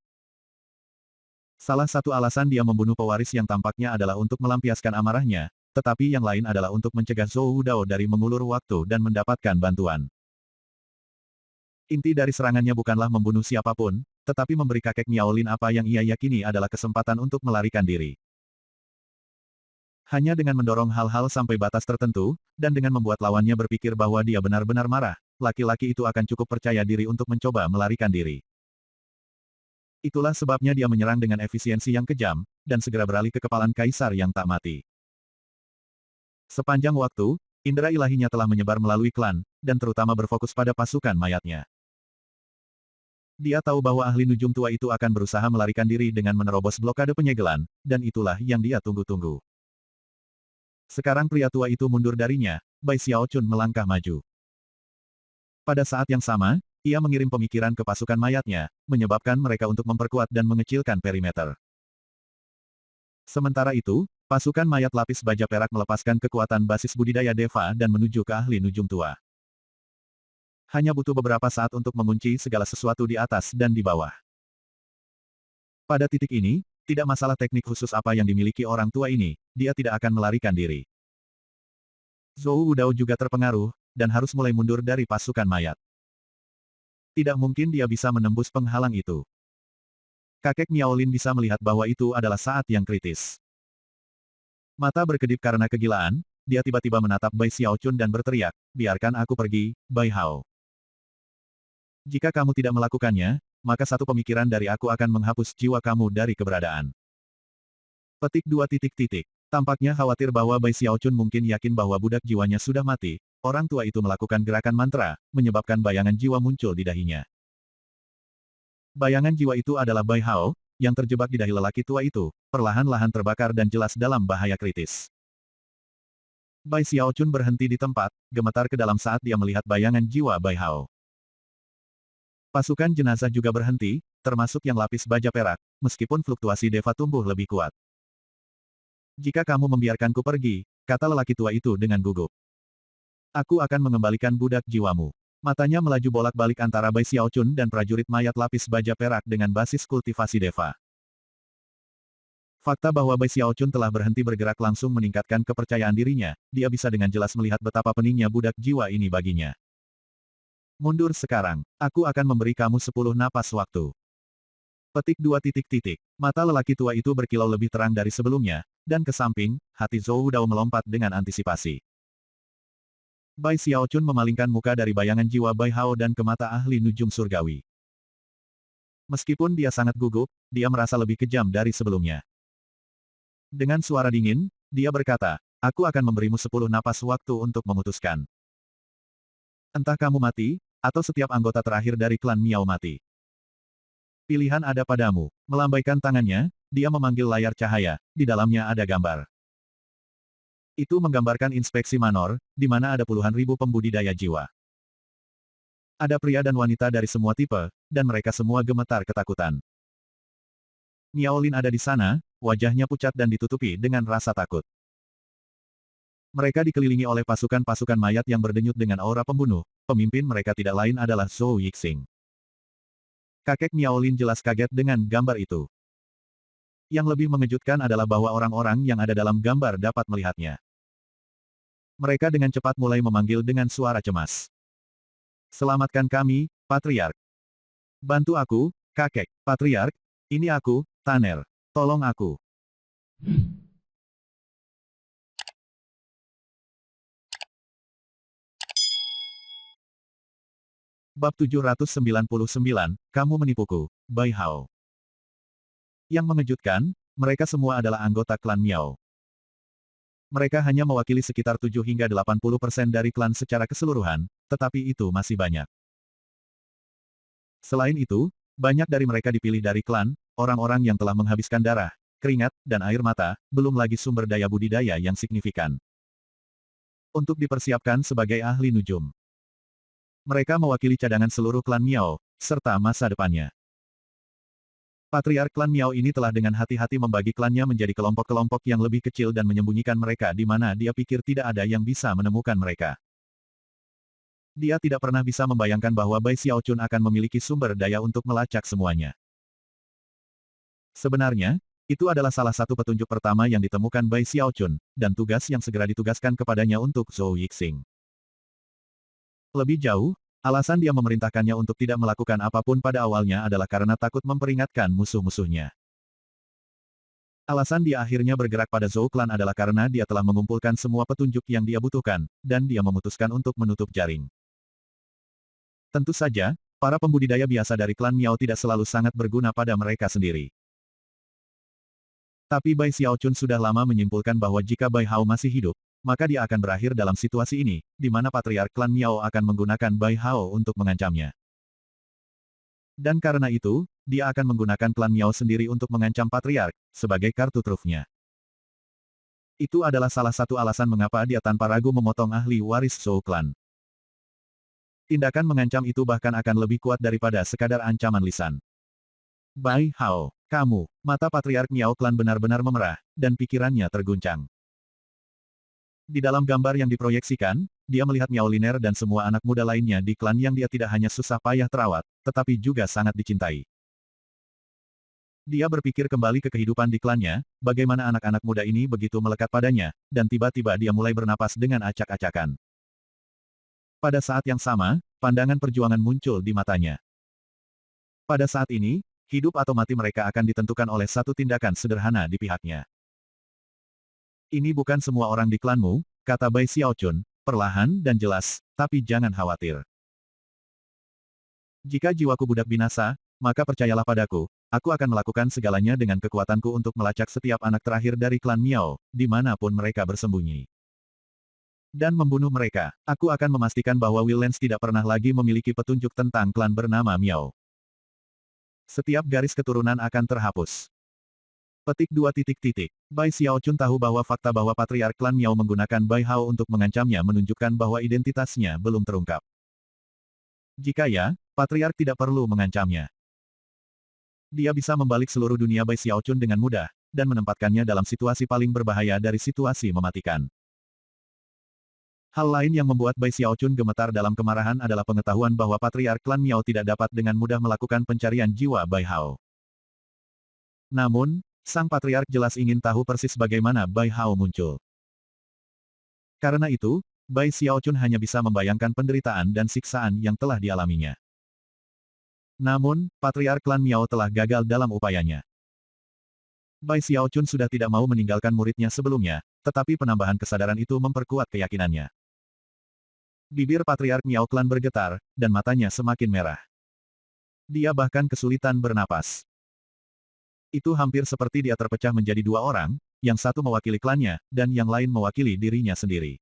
Salah satu alasan dia membunuh pewaris yang tampaknya adalah untuk melampiaskan amarahnya, tetapi yang lain adalah untuk mencegah Zhou Wudao dari mengulur waktu dan mendapatkan bantuan. Inti dari serangannya bukanlah membunuh siapapun, tetapi memberi kakek Miaolin apa yang ia yakini adalah kesempatan untuk melarikan diri. Hanya dengan mendorong hal-hal sampai batas tertentu, dan dengan membuat lawannya berpikir bahwa dia benar-benar marah, laki-laki itu akan cukup percaya diri untuk mencoba melarikan diri. Itulah sebabnya dia menyerang dengan efisiensi yang kejam, dan segera beralih ke kepalan kaisar yang tak mati. Sepanjang waktu, indera ilahinya telah menyebar melalui klan, dan terutama berfokus pada pasukan mayatnya. Dia tahu bahwa ahli nujum tua itu akan berusaha melarikan diri dengan menerobos blokade penyegelan, dan itulah yang dia tunggu-tunggu. Sekarang pria tua itu mundur darinya, Bai Xiaochun melangkah maju. Pada saat yang sama, ia mengirim pemikiran ke pasukan mayatnya, menyebabkan mereka untuk memperkuat dan mengecilkan perimeter. Sementara itu, pasukan mayat lapis baja perak melepaskan kekuatan basis budidaya Deva dan menuju ke ahli nujum tua. Hanya butuh beberapa saat untuk mengunci segala sesuatu di atas dan di bawah. Pada titik ini, tidak masalah teknik khusus apa yang dimiliki orang tua ini, dia tidak akan melarikan diri. Zhou Wudao juga terpengaruh, dan harus mulai mundur dari pasukan mayat. Tidak mungkin dia bisa menembus penghalang itu. Kakek Miaolin bisa melihat bahwa itu adalah saat yang kritis. Mata berkedip karena kegilaan, dia tiba-tiba menatap Bai Xiaochun dan berteriak, biarkan aku pergi, Bai Hao. Jika kamu tidak melakukannya, maka satu pemikiran dari aku akan menghapus jiwa kamu dari keberadaan. Petik 2. Tampaknya khawatir bahwa Bai Xiaochun mungkin yakin bahwa budak jiwanya sudah mati, orang tua itu melakukan gerakan mantra, menyebabkan bayangan jiwa muncul di dahinya. Bayangan jiwa itu adalah Bai Hao, yang terjebak di dahi lelaki tua itu, perlahan-lahan terbakar dan jelas dalam bahaya kritis. Bai Xiaochun berhenti di tempat, gemetar ke dalam saat dia melihat bayangan jiwa Bai Hao. Pasukan jenazah juga berhenti, termasuk yang lapis baja perak, meskipun fluktuasi Deva tumbuh lebih kuat. Jika kamu membiarkanku pergi, kata lelaki tua itu dengan gugup. Aku akan mengembalikan budak jiwamu. Matanya melaju bolak-balik antara Bai Xiaochun dan prajurit mayat lapis baja perak dengan basis kultivasi Deva. Fakta bahwa Bai Xiaochun telah berhenti bergerak langsung meningkatkan kepercayaan dirinya, dia bisa dengan jelas melihat betapa peningnya budak jiwa ini baginya. Mundur sekarang, aku akan memberi kamu 10 napas waktu. Petik 2. Mata lelaki tua itu berkilau lebih terang dari sebelumnya, dan ke samping, hati Zhou Wudao melompat dengan antisipasi. Bai Xiaochun memalingkan muka dari bayangan jiwa Bai Hao dan ke mata ahli nujum surgawi. Meskipun dia sangat gugup, dia merasa lebih kejam dari sebelumnya. Dengan suara dingin, dia berkata, aku akan memberimu 10 napas waktu untuk memutuskan. Entah kamu mati, atau setiap anggota terakhir dari klan Miao mati. Pilihan ada padamu. Melambaikan tangannya, dia memanggil layar cahaya, di dalamnya ada gambar. Itu menggambarkan inspeksi Manor, di mana ada puluhan ribu pembudidaya jiwa. Ada pria dan wanita dari semua tipe, dan mereka semua gemetar ketakutan. Miaolin ada di sana, wajahnya pucat dan ditutupi dengan rasa takut. Mereka dikelilingi oleh pasukan-pasukan mayat yang berdenyut dengan aura pembunuh, pemimpin mereka tidak lain adalah Zhou Yixing. Kakek Miaolin jelas kaget dengan gambar itu. Yang lebih mengejutkan adalah bahwa orang-orang yang ada dalam gambar dapat melihatnya. Mereka dengan cepat mulai memanggil dengan suara cemas. Selamatkan kami, Patriark. Bantu aku, kakek, Patriark. Ini aku, Tanner. Tolong aku. Bab 799, kamu menipuku, Bai Hao. Yang mengejutkan, mereka semua adalah anggota klan Miao. Mereka hanya mewakili sekitar 7 hingga 80% dari klan secara keseluruhan, tetapi itu masih banyak. Selain itu, banyak dari mereka dipilih dari klan, orang-orang yang telah menghabiskan darah, keringat, dan air mata, belum lagi sumber daya budidaya yang signifikan. Untuk dipersiapkan sebagai ahli nujum. Mereka mewakili cadangan seluruh klan Miao, serta masa depannya. Patriark klan Miao ini telah dengan hati-hati membagi klannya menjadi kelompok-kelompok yang lebih kecil dan menyembunyikan mereka di mana dia pikir tidak ada yang bisa menemukan mereka. Dia tidak pernah bisa membayangkan bahwa Bai Xiaochun akan memiliki sumber daya untuk melacak semuanya. Sebenarnya, itu adalah salah satu petunjuk pertama yang ditemukan Bai Xiaochun, dan tugas yang segera ditugaskan kepadanya untuk Zhou Yixing. Lebih jauh, alasan dia memerintahkannya untuk tidak melakukan apapun pada awalnya adalah karena takut memperingatkan musuh-musuhnya. Alasan dia akhirnya bergerak pada Zhou Clan adalah karena dia telah mengumpulkan semua petunjuk yang dia butuhkan, dan dia memutuskan untuk menutup jaring. Tentu saja, para pembudidaya biasa dari klan Miao tidak selalu sangat berguna pada mereka sendiri. Tapi Bai Xiaochun sudah lama menyimpulkan bahwa jika Bai Hao masih hidup, maka dia akan berakhir dalam situasi ini, di mana Patriark klan Miao akan menggunakan Bai Hao untuk mengancamnya. Dan karena itu, dia akan menggunakan klan Miao sendiri untuk mengancam Patriark, sebagai kartu trufnya. Itu adalah salah satu alasan mengapa dia tanpa ragu memotong ahli waris Zhou Clan. Tindakan mengancam itu bahkan akan lebih kuat daripada sekadar ancaman lisan. Bai Hao, kamu, mata Patriark Miao Clan benar-benar memerah, dan pikirannya terguncang. Di dalam gambar yang diproyeksikan, dia melihat Miao Liner dan semua anak muda lainnya di klan yang dia tidak hanya susah payah terawat, tetapi juga sangat dicintai. Dia berpikir kembali ke kehidupan di klannya, bagaimana anak-anak muda ini begitu melekat padanya, dan tiba-tiba dia mulai bernapas dengan acak-acakan. Pada saat yang sama, pandangan perjuangan muncul di matanya. Pada saat ini, hidup atau mati mereka akan ditentukan oleh satu tindakan sederhana di pihaknya. Ini bukan semua orang di klanmu, kata Bai Xiaochun, perlahan dan jelas, tapi jangan khawatir. Jika jiwaku budak binasa, maka percayalah padaku, aku akan melakukan segalanya dengan kekuatanku untuk melacak setiap anak terakhir dari klan Miao, dimanapun mereka bersembunyi. Dan membunuh mereka, aku akan memastikan bahwa Willens tidak pernah lagi memiliki petunjuk tentang klan bernama Miao. Setiap garis keturunan akan terhapus. Petik 2 titik. Bai Xiaochun tahu bahwa fakta bahwa Patriark klan Miao menggunakan Bai Hao untuk mengancamnya menunjukkan bahwa identitasnya belum terungkap. Jika ya, Patriark tidak perlu mengancamnya. Dia bisa membalik seluruh dunia Bai Xiaochun dengan mudah, dan menempatkannya dalam situasi paling berbahaya dari situasi mematikan. Hal lain yang membuat Bai Xiaochun gemetar dalam kemarahan adalah pengetahuan bahwa Patriark klan Miao tidak dapat dengan mudah melakukan pencarian jiwa Bai Hao. Namun, sang Patriark jelas ingin tahu persis bagaimana Bai Hao muncul. Karena itu, Bai Xiaochun hanya bisa membayangkan penderitaan dan siksaan yang telah dialaminya. Namun, Patriark klan Miao telah gagal dalam upayanya. Bai Xiaochun sudah tidak mau meninggalkan muridnya sebelumnya, tetapi penambahan kesadaran itu memperkuat keyakinannya. Bibir Patriark Miao Clan bergetar, dan matanya semakin merah. Dia bahkan kesulitan bernapas. Itu hampir seperti dia terpecah menjadi dua orang, yang satu mewakili klannya, dan yang lain mewakili dirinya sendiri.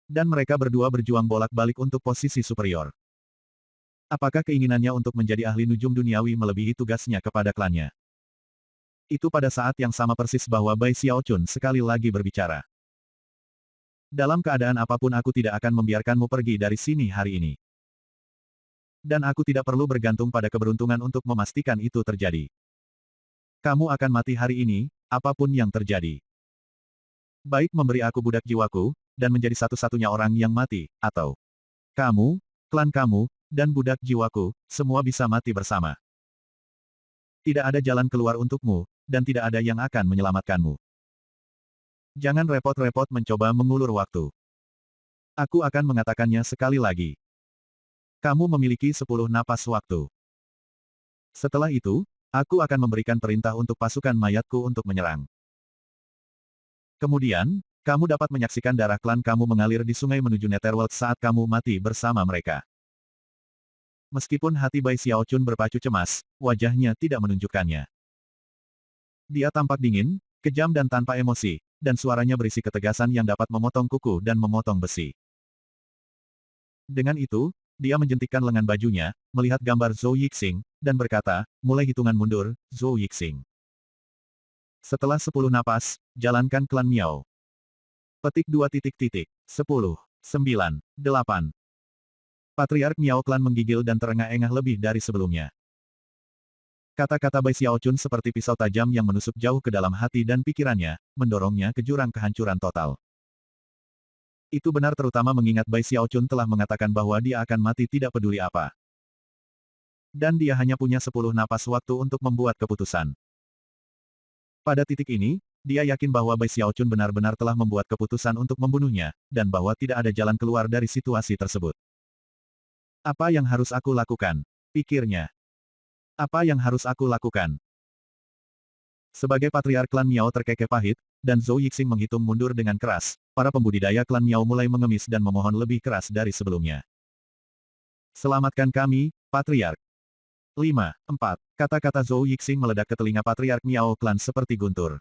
Dan mereka berdua berjuang bolak-balik untuk posisi superior. Apakah keinginannya untuk menjadi ahli nujum duniawi melebihi tugasnya kepada klannya? Itu pada saat yang sama persis bahwa Bai Xiaochun sekali lagi berbicara. Dalam keadaan apapun aku tidak akan membiarkanmu pergi dari sini hari ini. Dan aku tidak perlu bergantung pada keberuntungan untuk memastikan itu terjadi. Kamu akan mati hari ini, apapun yang terjadi. Baik memberi aku budak jiwaku, dan menjadi satu-satunya orang yang mati, atau kamu, klan kamu, dan budak jiwaku, semua bisa mati bersama. Tidak ada jalan keluar untukmu, dan tidak ada yang akan menyelamatkanmu. Jangan repot-repot mencoba mengulur waktu. Aku akan mengatakannya sekali lagi. Kamu memiliki 10 napas waktu. Setelah itu, aku akan memberikan perintah untuk pasukan mayatku untuk menyerang. Kemudian, kamu dapat menyaksikan darah klan kamu mengalir di sungai menuju Netherworld saat kamu mati bersama mereka. Meskipun hati Bai Xiaochun berpacu cemas, wajahnya tidak menunjukkannya. Dia tampak dingin, kejam dan tanpa emosi, dan suaranya berisi ketegasan yang dapat memotong kuku dan memotong besi. Dengan itu, dia menjentikkan lengan bajunya, melihat gambar Zhou Yixing, dan berkata, mulai hitungan mundur, Zhou Yixing. Setelah 10 napas, jalankan klan Miao. Petik 2 10, 9, 8. Patriark Miao klan menggigil dan terengah-engah lebih dari sebelumnya. Kata-kata Bai Xiaochun seperti pisau tajam yang menusuk jauh ke dalam hati dan pikirannya, mendorongnya ke jurang kehancuran total. Itu benar terutama mengingat Bai Xiaochun telah mengatakan bahwa dia akan mati tidak peduli apa. Dan dia hanya punya 10 napas waktu untuk membuat keputusan. Pada titik ini, dia yakin bahwa Bai Xiaochun benar-benar telah membuat keputusan untuk membunuhnya, dan bahwa tidak ada jalan keluar dari situasi tersebut. Apa yang harus aku lakukan? Pikirnya. Apa yang harus aku lakukan? Sebagai patriark klan Miao terkekeh pahit, dan Zhou Yixing menghitung mundur dengan keras, para pembudidaya klan Miao mulai mengemis dan memohon lebih keras dari sebelumnya. Selamatkan kami, patriark. 5, 4. Kata-kata Zhou Yixing meledak ke telinga patriark Miao klan seperti guntur.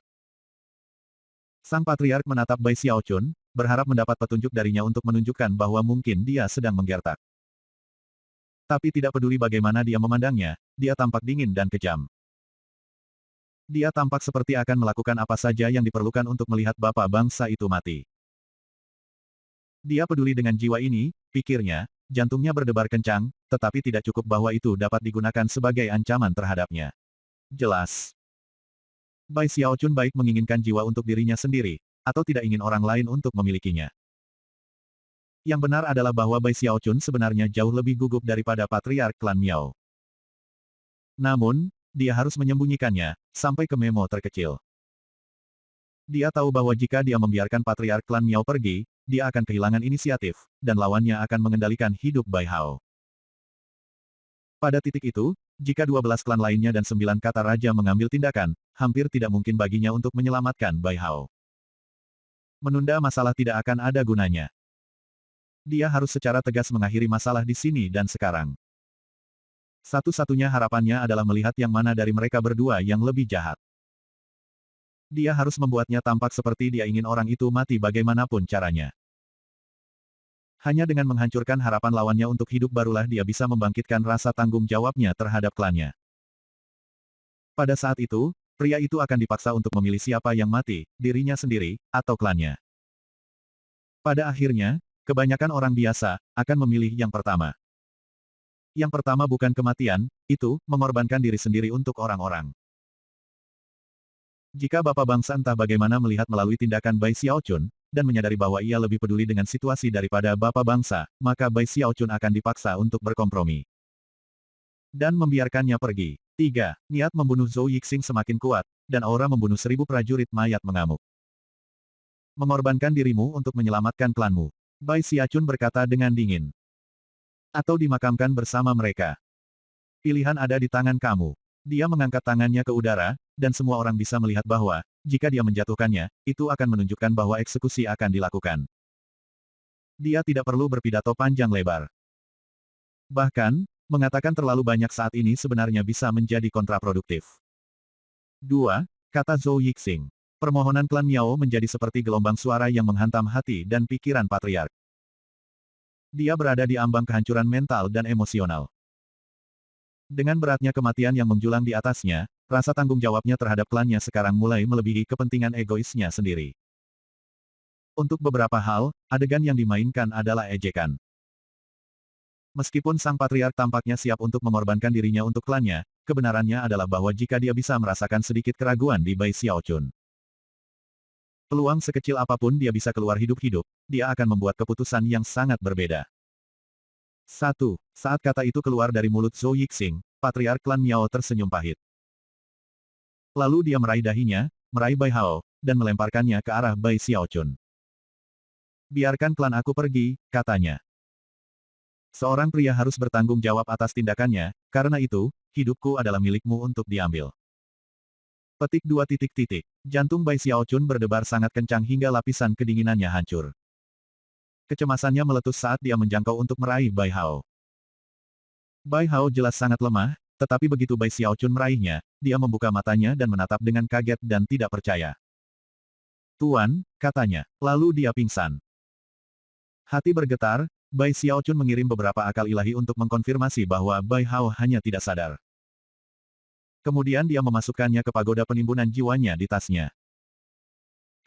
Sang patriark menatap Bai Xiaochun, berharap mendapat petunjuk darinya untuk menunjukkan bahwa mungkin dia sedang menggertak. Tapi tidak peduli bagaimana dia memandangnya, dia tampak dingin dan kejam. Dia tampak seperti akan melakukan apa saja yang diperlukan untuk melihat bapak bangsa itu mati. Dia peduli dengan jiwa ini, pikirnya, jantungnya berdebar kencang, tetapi tidak cukup bahwa itu dapat digunakan sebagai ancaman terhadapnya. Jelas. Bai Xiaochun baik menginginkan jiwa untuk dirinya sendiri, atau tidak ingin orang lain untuk memilikinya. Yang benar adalah bahwa Bai Xiaochun sebenarnya jauh lebih gugup daripada patriark klan Miao. Namun, dia harus menyembunyikannya, sampai ke memo terkecil. Dia tahu bahwa jika dia membiarkan patriark klan Miao pergi, dia akan kehilangan inisiatif, dan lawannya akan mengendalikan hidup Bai Hao. Pada titik itu, jika 12 klan lainnya dan 9 kata raja mengambil tindakan, hampir tidak mungkin baginya untuk menyelamatkan Bai Hao. Menunda masalah tidak akan ada gunanya. Dia harus secara tegas mengakhiri masalah di sini dan sekarang. Satu-satunya harapannya adalah melihat yang mana dari mereka berdua yang lebih jahat. Dia harus membuatnya tampak seperti dia ingin orang itu mati bagaimanapun caranya. Hanya dengan menghancurkan harapan lawannya untuk hidup barulah dia bisa membangkitkan rasa tanggung jawabnya terhadap klannya. Pada saat itu, pria itu akan dipaksa untuk memilih siapa yang mati, dirinya sendiri, atau klannya. Pada akhirnya, kebanyakan orang biasa akan memilih yang pertama. Yang pertama bukan kematian, itu mengorbankan diri sendiri untuk orang-orang. Jika Bapak Bangsa entah bagaimana melihat melalui tindakan Bai Xiaochun, dan menyadari bahwa ia lebih peduli dengan situasi daripada Bapak Bangsa, maka Bai Xiaochun akan dipaksa untuk berkompromi. Dan membiarkannya pergi. 3. Niat membunuh Zhou Yixing semakin kuat, dan aura membunuh 1000 prajurit mayat mengamuk. Mengorbankan dirimu untuk menyelamatkan klanmu. Bai Xiaochun berkata dengan dingin. Atau dimakamkan bersama mereka. Pilihan ada di tangan kamu. Dia mengangkat tangannya ke udara, dan semua orang bisa melihat bahwa, jika dia menjatuhkannya, itu akan menunjukkan bahwa eksekusi akan dilakukan. Dia tidak perlu berpidato panjang lebar. Bahkan, mengatakan terlalu banyak saat ini sebenarnya bisa menjadi kontraproduktif. 2. Kata Zhou Yixing. Permohonan klan Miao menjadi seperti gelombang suara yang menghantam hati dan pikiran patriark. Dia berada di ambang kehancuran mental dan emosional. Dengan beratnya kematian yang menjulang di atasnya, rasa tanggung jawabnya terhadap klannya sekarang mulai melebihi kepentingan egoisnya sendiri. Untuk beberapa hal, adegan yang dimainkan adalah ejekan. Meskipun sang patriark tampaknya siap untuk mengorbankan dirinya untuk klannya, kebenarannya adalah bahwa jika dia bisa merasakan sedikit keraguan di Bai Xiaochun. Peluang sekecil apapun dia bisa keluar hidup-hidup, dia akan membuat keputusan yang sangat berbeda. 1. Saat kata itu keluar dari mulut Zhou Yixing, patriark klan Miao tersenyum pahit. Lalu dia meraih dahinya, meraih Bai Hao, dan melemparkannya ke arah Bai Xiaochun. Biarkan klan aku pergi, katanya. Seorang pria harus bertanggung jawab atas tindakannya, karena itu, hidupku adalah milikmu untuk diambil. Petik 2 titik titik. Jantung Bai Xiaochun berdebar sangat kencang hingga lapisan kedinginannya hancur. Kecemasannya meletus saat dia menjangkau untuk meraih Bai Hao. Bai Hao jelas sangat lemah, tetapi begitu Bai Xiaochun meraihnya, dia membuka matanya dan menatap dengan kaget dan tidak percaya. Tuan, katanya. Lalu dia pingsan. Hati bergetar, Bai Xiaochun mengirim beberapa akal ilahi untuk mengkonfirmasi bahwa Bai Hao hanya tidak sadar. Kemudian dia memasukkannya ke pagoda penimbunan jiwanya di tasnya.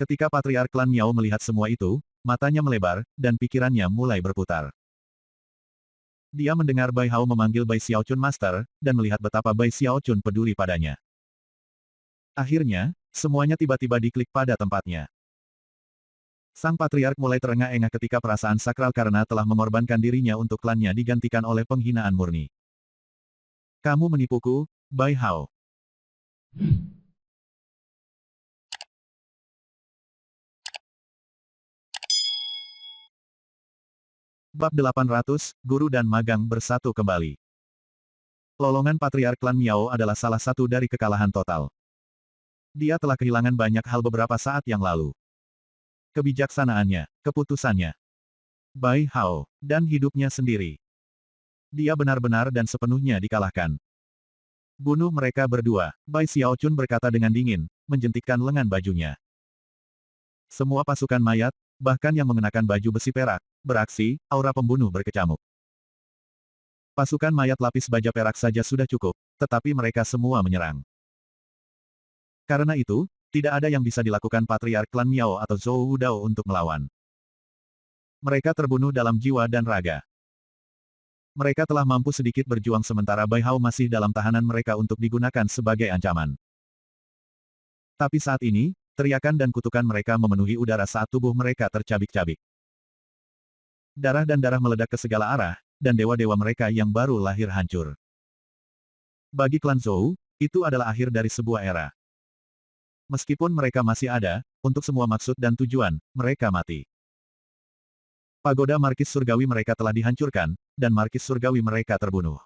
Ketika patriark klan Miao melihat semua itu, matanya melebar, dan pikirannya mulai berputar. Dia mendengar Bai Hao memanggil Bai Xiaochun Master, dan melihat betapa Bai Xiaochun peduli padanya. Akhirnya, semuanya tiba-tiba diklik pada tempatnya. Sang patriark mulai terengah-engah ketika perasaan sakral karena telah mengorbankan dirinya untuk klannya digantikan oleh penghinaan murni. Kamu menipuku, Bai Hao. Bab 800, Guru dan Magang bersatu kembali. Lolongan patriark klan Miao adalah salah satu dari kekalahan total. Dia telah kehilangan banyak hal beberapa saat yang lalu. Kebijaksanaannya, keputusannya, Bai Hao, dan hidupnya sendiri. Dia benar-benar dan sepenuhnya dikalahkan. Bunuh mereka berdua, Bai Xiaochun berkata dengan dingin, menjentikkan lengan bajunya. Semua pasukan mayat, bahkan yang mengenakan baju besi perak, beraksi, aura pembunuh berkecamuk. Pasukan mayat lapis baja perak saja sudah cukup, tetapi mereka semua menyerang. Karena itu, tidak ada yang bisa dilakukan patriark klan Miao atau Zhou Wudao untuk melawan. Mereka terbunuh dalam jiwa dan raga. Mereka telah mampu sedikit berjuang sementara Bai Hao masih dalam tahanan mereka untuk digunakan sebagai ancaman. Tapi saat ini, teriakan dan kutukan mereka memenuhi udara saat tubuh mereka tercabik-cabik. Darah dan darah meledak ke segala arah, dan dewa-dewa mereka yang baru lahir hancur. Bagi klan Zhou, itu adalah akhir dari sebuah era. Meskipun mereka masih ada, untuk semua maksud dan tujuan, mereka mati. Pagoda Markis Surgawi mereka telah dihancurkan, dan Markis Surgawi mereka terbunuh.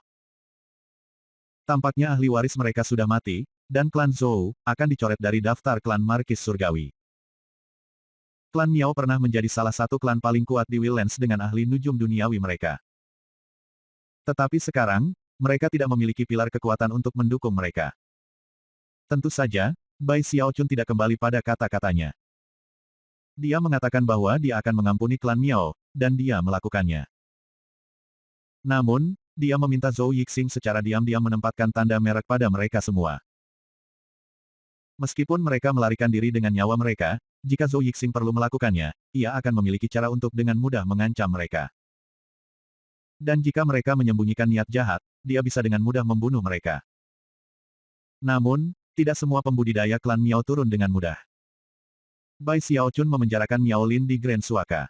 Tampaknya ahli waris mereka sudah mati, dan klan Zhou akan dicoret dari daftar klan Markis Surgawi. Klan Miao pernah menjadi salah satu klan paling kuat di Wildlands dengan ahli nujum duniawi mereka. Tetapi sekarang, mereka tidak memiliki pilar kekuatan untuk mendukung mereka. Tentu saja, Bai Xiaochun tidak kembali pada kata-katanya. Dia mengatakan bahwa dia akan mengampuni klan Miao, dan dia melakukannya. Namun, dia meminta Zhou Yixing secara diam-diam menempatkan tanda merek pada mereka semua. Meskipun mereka melarikan diri dengan nyawa mereka, jika Zhou Yixing perlu melakukannya, ia akan memiliki cara untuk dengan mudah mengancam mereka. Dan jika mereka menyembunyikan niat jahat, dia bisa dengan mudah membunuh mereka. Namun, tidak semua pembudidaya klan Miao turun dengan mudah. Bai Xiaochun memenjarakan Miao Lin di Grand Suaka.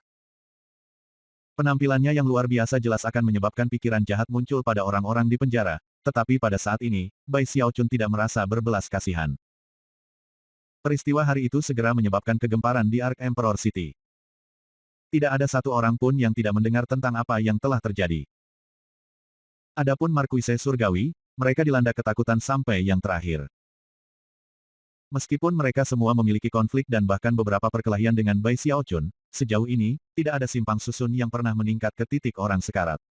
Penampilannya yang luar biasa jelas akan menyebabkan pikiran jahat muncul pada orang-orang di penjara, tetapi pada saat ini, Bai Xiaochun tidak merasa berbelas kasihan. Peristiwa hari itu segera menyebabkan kegemparan di Ark Emperor City. Tidak ada satu orang pun yang tidak mendengar tentang apa yang telah terjadi. Adapun Markuise Surgawi, mereka dilanda ketakutan sampai yang terakhir. Meskipun mereka semua memiliki konflik dan bahkan beberapa perkelahian dengan Bai Xiaochun, sejauh ini, tidak ada simpang susun yang pernah meningkat ke titik orang sekarat.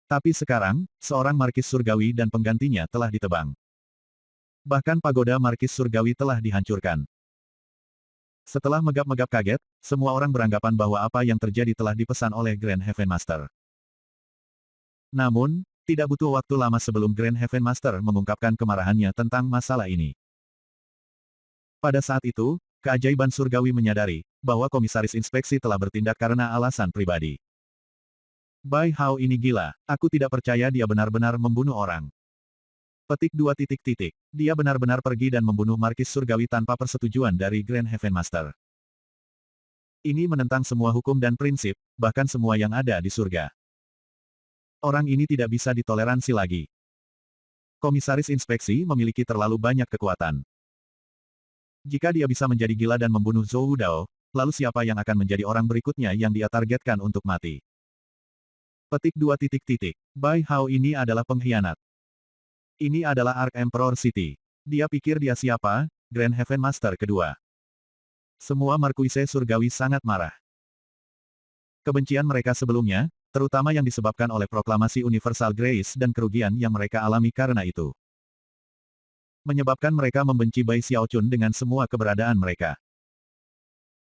Tapi sekarang, seorang Markis Surgawi dan penggantinya telah ditebang. Bahkan pagoda Markis Surgawi telah dihancurkan. Setelah megap-megap kaget, semua orang beranggapan bahwa apa yang terjadi telah dipesan oleh Grand Heaven Master. Namun, tidak butuh waktu lama sebelum Grand Heaven Master mengungkapkan kemarahannya tentang masalah ini. Pada saat itu, keajaiban surgawi menyadari bahwa komisaris inspeksi telah bertindak karena alasan pribadi. Bai Hao ini gila, aku tidak percaya dia benar-benar membunuh orang. Petik 2 titik titik. Dia benar-benar pergi dan membunuh Markis Surgawi tanpa persetujuan dari Grand Heaven Master. Ini menentang semua hukum dan prinsip, bahkan semua yang ada di surga. Orang ini tidak bisa ditoleransi lagi. Komisaris inspeksi memiliki terlalu banyak kekuatan. Jika dia bisa menjadi gila dan membunuh Zhou Wudao, lalu siapa yang akan menjadi orang berikutnya yang dia targetkan untuk mati? Petik 2 titik titik. Bai Hao ini adalah pengkhianat. Ini adalah Ark Emperor City. Dia pikir dia siapa? Grand Heaven Master kedua. Semua Markuise Surgawi sangat marah. Kebencian mereka sebelumnya, terutama yang disebabkan oleh proklamasi Universal Grace dan kerugian yang mereka alami karena itu, menyebabkan mereka membenci Bai Xiaochun dengan semua keberadaan mereka.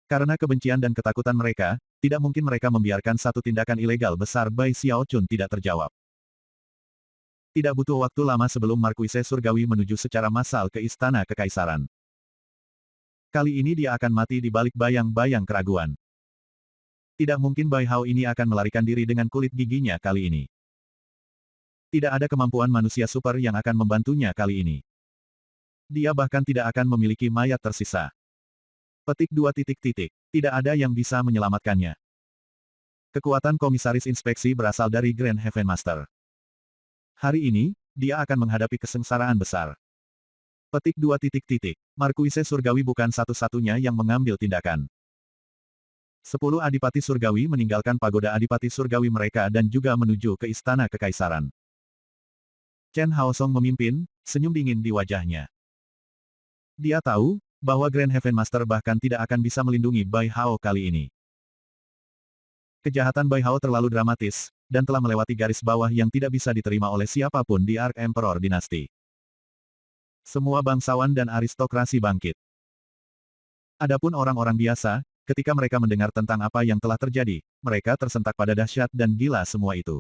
Karena kebencian dan ketakutan mereka, tidak mungkin mereka membiarkan satu tindakan ilegal besar Bai Xiaochun tidak terjawab. Tidak butuh waktu lama sebelum Markuise Surgawi menuju secara massal ke Istana Kekaisaran. Kali ini dia akan mati di balik bayang-bayang keraguan. Tidak mungkin Bai Hao ini akan melarikan diri dengan kulit giginya kali ini. Tidak ada kemampuan manusia super yang akan membantunya kali ini. Dia bahkan tidak akan memiliki mayat tersisa. Petik 2 titik titik. Tidak ada yang bisa menyelamatkannya. Kekuatan komisaris inspeksi berasal dari Grand Heaven Master. Hari ini, dia akan menghadapi kesengsaraan besar. Petik 2 titik titik. Markuise Surgawi bukan satu-satunya yang mengambil tindakan. 10 Adipati Surgawi meninggalkan pagoda Adipati Surgawi mereka dan juga menuju ke Istana Kekaisaran. Chen Haosong memimpin, senyum dingin di wajahnya. Dia tahu, bahwa Grand Heaven Master bahkan tidak akan bisa melindungi Bai Hao kali ini. Kejahatan Bai Hao terlalu dramatis, dan telah melewati garis bawah yang tidak bisa diterima oleh siapapun di Ark Emperor Dinasti. Semua bangsawan dan aristokrasi bangkit. Adapun orang-orang biasa, ketika mereka mendengar tentang apa yang telah terjadi, mereka tersentak pada dahsyat dan gila semua itu.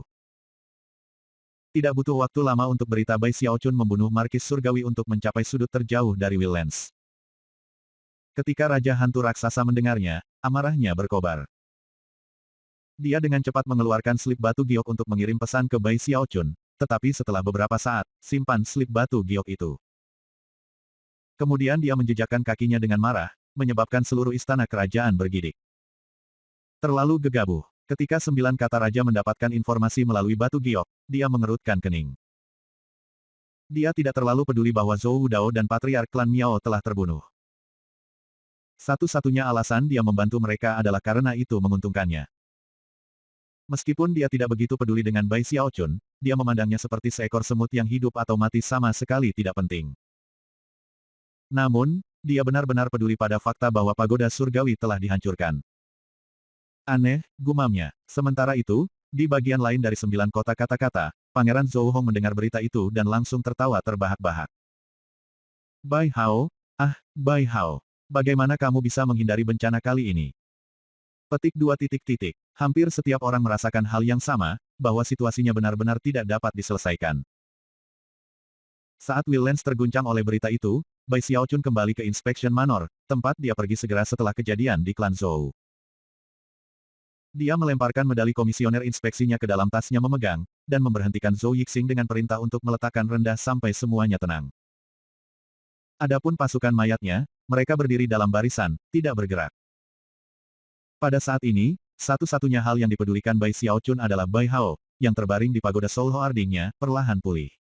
Tidak butuh waktu lama untuk berita Bai Xiaochun membunuh Markis Surgawi untuk mencapai sudut terjauh dari Willens. Ketika Raja Hantu Raksasa mendengarnya, amarahnya berkobar. Dia dengan cepat mengeluarkan slip batu giok untuk mengirim pesan ke Bai Xiaochun, tetapi setelah beberapa saat, simpan slip batu giok itu. Kemudian dia menjejakkan kakinya dengan marah, menyebabkan seluruh istana kerajaan bergidik. Terlalu gegabah. Ketika 9 kata raja mendapatkan informasi melalui batu giok, dia mengerutkan kening. Dia tidak terlalu peduli bahwa Zhou Wudao dan Patriark Klan Miao telah terbunuh. Satu-satunya alasan dia membantu mereka adalah karena itu menguntungkannya. Meskipun dia tidak begitu peduli dengan Bai Xiaochun, dia memandangnya seperti seekor semut yang hidup atau mati sama sekali tidak penting. Namun, dia benar-benar peduli pada fakta bahwa pagoda surgawi telah dihancurkan. Aneh, gumamnya. Sementara itu, di bagian lain dari 9 kota kata-kata, Pangeran Zhou Hong mendengar berita itu dan langsung tertawa terbahak-bahak. Bai Hao, Bai Hao. Bagaimana kamu bisa menghindari bencana kali ini? Petik 2 titik titik. Hampir setiap orang merasakan hal yang sama, bahwa situasinya benar-benar tidak dapat diselesaikan. Saat Willens terguncang oleh berita itu, Bai Xiaochun kembali ke Inspection Manor, tempat dia pergi segera setelah kejadian di klan Zhou. Dia melemparkan medali komisioner inspeksinya ke dalam tasnya memegang, dan memberhentikan Zhou Yixing dengan perintah untuk meletakkan rendah sampai semuanya tenang. Adapun pasukan mayatnya, mereka berdiri dalam barisan, tidak bergerak. Pada saat ini, satu-satunya hal yang dipedulikan Bai Xiaochun adalah Bai Hao, yang terbaring di pagoda Soul Hoarding-nya, perlahan pulih.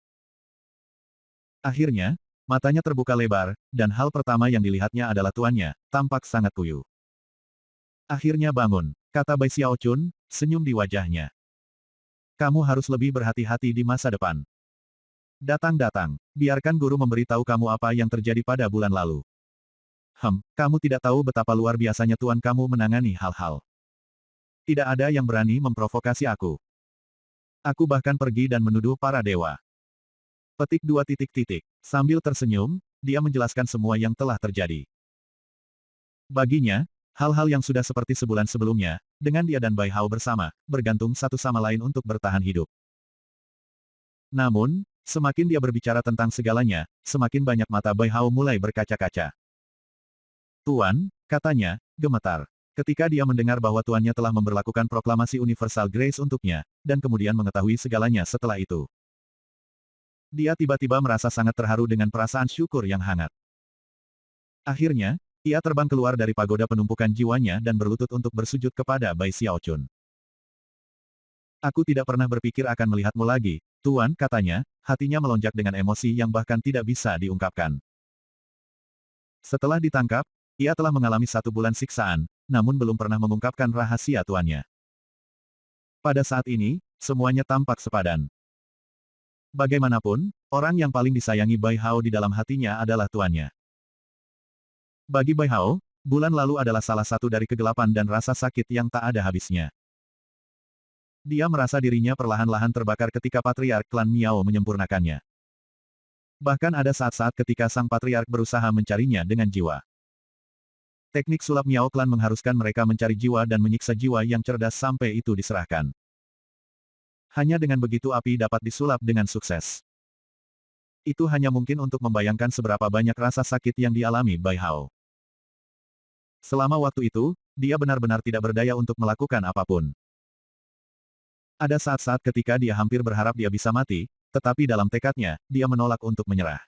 Akhirnya, matanya terbuka lebar, dan hal pertama yang dilihatnya adalah tuannya, tampak sangat kuyuh. Akhirnya bangun, kata Bai Xiaochun, senyum di wajahnya. Kamu harus lebih berhati-hati di masa depan. Datang-datang, biarkan guru memberitahu kamu apa yang terjadi pada bulan lalu. Kamu tidak tahu betapa luar biasanya tuan kamu menangani hal-hal. Tidak ada yang berani memprovokasi aku. Aku bahkan pergi dan menuduh para dewa. Petik 2 titik titik. Sambil tersenyum, dia menjelaskan semua yang telah terjadi. Baginya, hal-hal yang sudah seperti sebulan sebelumnya, dengan dia dan Bai Hao bersama, bergantung satu sama lain untuk bertahan hidup. Namun, semakin dia berbicara tentang segalanya, semakin banyak mata Bai Hao mulai berkaca-kaca. Tuan, katanya, gemetar. Ketika dia mendengar bahwa tuannya telah memberlakukan proklamasi Universal Grace untuknya, dan kemudian mengetahui segalanya setelah itu. Dia tiba-tiba merasa sangat terharu dengan perasaan syukur yang hangat. Akhirnya, ia terbang keluar dari pagoda penumpukan jiwanya dan berlutut untuk bersujud kepada Bai Xiaochun. Aku tidak pernah berpikir akan melihatmu lagi, Tuan, katanya, hatinya melonjak dengan emosi yang bahkan tidak bisa diungkapkan. Setelah ditangkap, ia telah mengalami 1 bulan siksaan, namun belum pernah mengungkapkan rahasia tuannya. Pada saat ini, semuanya tampak sepadan. Bagaimanapun, orang yang paling disayangi Bai Hao di dalam hatinya adalah tuannya. Bagi Bai Hao, bulan lalu adalah salah satu dari kegelapan dan rasa sakit yang tak ada habisnya. Dia merasa dirinya perlahan-lahan terbakar ketika patriark klan Miao menyempurnakannya. Bahkan ada saat-saat ketika sang patriark berusaha mencarinya dengan jiwa. Teknik sulap Miao klan mengharuskan mereka mencari jiwa dan menyiksa jiwa yang cerdas sampai itu diserahkan. Hanya dengan begitu api dapat disulap dengan sukses. Itu hanya mungkin untuk membayangkan seberapa banyak rasa sakit yang dialami Bai Hao. Selama waktu itu, dia benar-benar tidak berdaya untuk melakukan apapun. Ada saat-saat ketika dia hampir berharap dia bisa mati, tetapi dalam tekadnya, dia menolak untuk menyerah.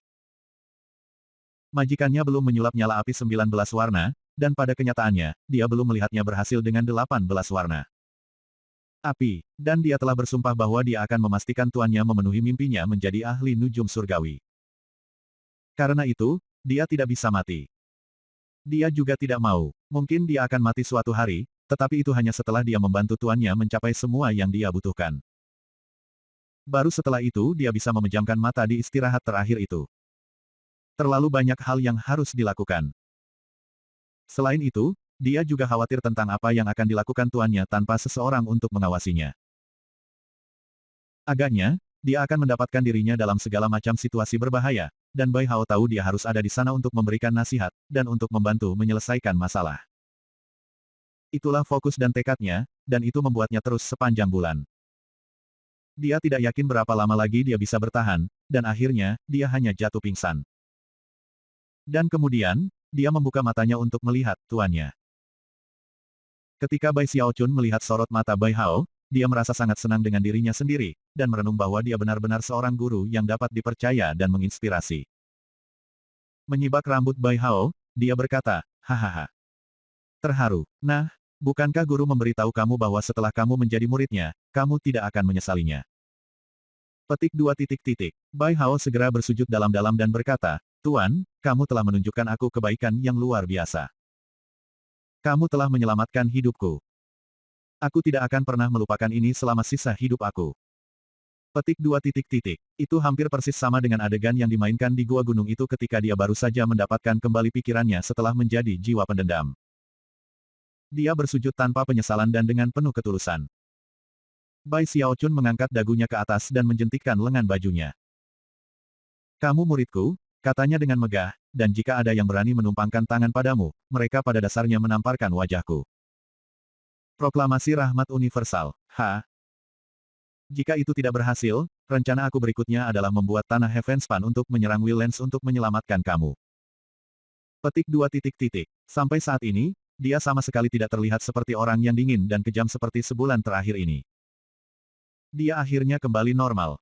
Majikannya belum menyulap nyala api 19 warna, dan pada kenyataannya, dia belum melihatnya berhasil dengan 18 warna api, dan dia telah bersumpah bahwa dia akan memastikan tuannya memenuhi mimpinya menjadi ahli nujum surgawi. Karena itu, dia tidak bisa mati. Dia juga tidak mau, mungkin dia akan mati suatu hari, tetapi itu hanya setelah dia membantu tuannya mencapai semua yang dia butuhkan. Baru setelah itu dia bisa memejamkan mata di istirahat terakhir itu. Terlalu banyak hal yang harus dilakukan. Selain itu, dia juga khawatir tentang apa yang akan dilakukan tuannya tanpa seseorang untuk mengawasinya. Agaknya, dia akan mendapatkan dirinya dalam segala macam situasi berbahaya, dan Bai Hao tahu dia harus ada di sana untuk memberikan nasihat, dan untuk membantu menyelesaikan masalah. Itulah fokus dan tekadnya, dan itu membuatnya terus sepanjang bulan. Dia tidak yakin berapa lama lagi dia bisa bertahan, dan akhirnya, dia hanya jatuh pingsan. Dan kemudian, dia membuka matanya untuk melihat tuannya. Ketika Bai Xiaochun melihat sorot mata Bai Hao, dia merasa sangat senang dengan dirinya sendiri, dan merenung bahwa dia benar-benar seorang guru yang dapat dipercaya dan menginspirasi. Menyibak rambut Bai Hao, dia berkata, hahaha. Terharu. Nah, bukankah guru memberitahu kamu bahwa setelah kamu menjadi muridnya, kamu tidak akan menyesalinya? Petik 2. Bai Hao segera bersujud dalam-dalam dan berkata, Tuan, kamu telah menunjukkan aku kebaikan yang luar biasa. Kamu telah menyelamatkan hidupku. Aku tidak akan pernah melupakan ini selama sisa hidup aku. Petik 2. Itu hampir persis sama dengan adegan yang dimainkan di gua gunung itu ketika dia baru saja mendapatkan kembali pikirannya setelah menjadi jiwa pendendam. Dia bersujud tanpa penyesalan dan dengan penuh ketulusan. Bai Xiaochun mengangkat dagunya ke atas dan menjentikkan lengan bajunya. Kamu muridku, katanya dengan megah, dan jika ada yang berani menumpangkan tangan padamu, mereka pada dasarnya menamparkan wajahku. Proklamasi Rahmat Universal. Jika itu tidak berhasil, rencana aku berikutnya adalah membuat tanah Heavenspan untuk menyerang Willens untuk menyelamatkan kamu. Petik 2. Sampai saat ini, dia sama sekali tidak terlihat seperti orang yang dingin dan kejam seperti sebulan terakhir ini. Dia akhirnya kembali normal.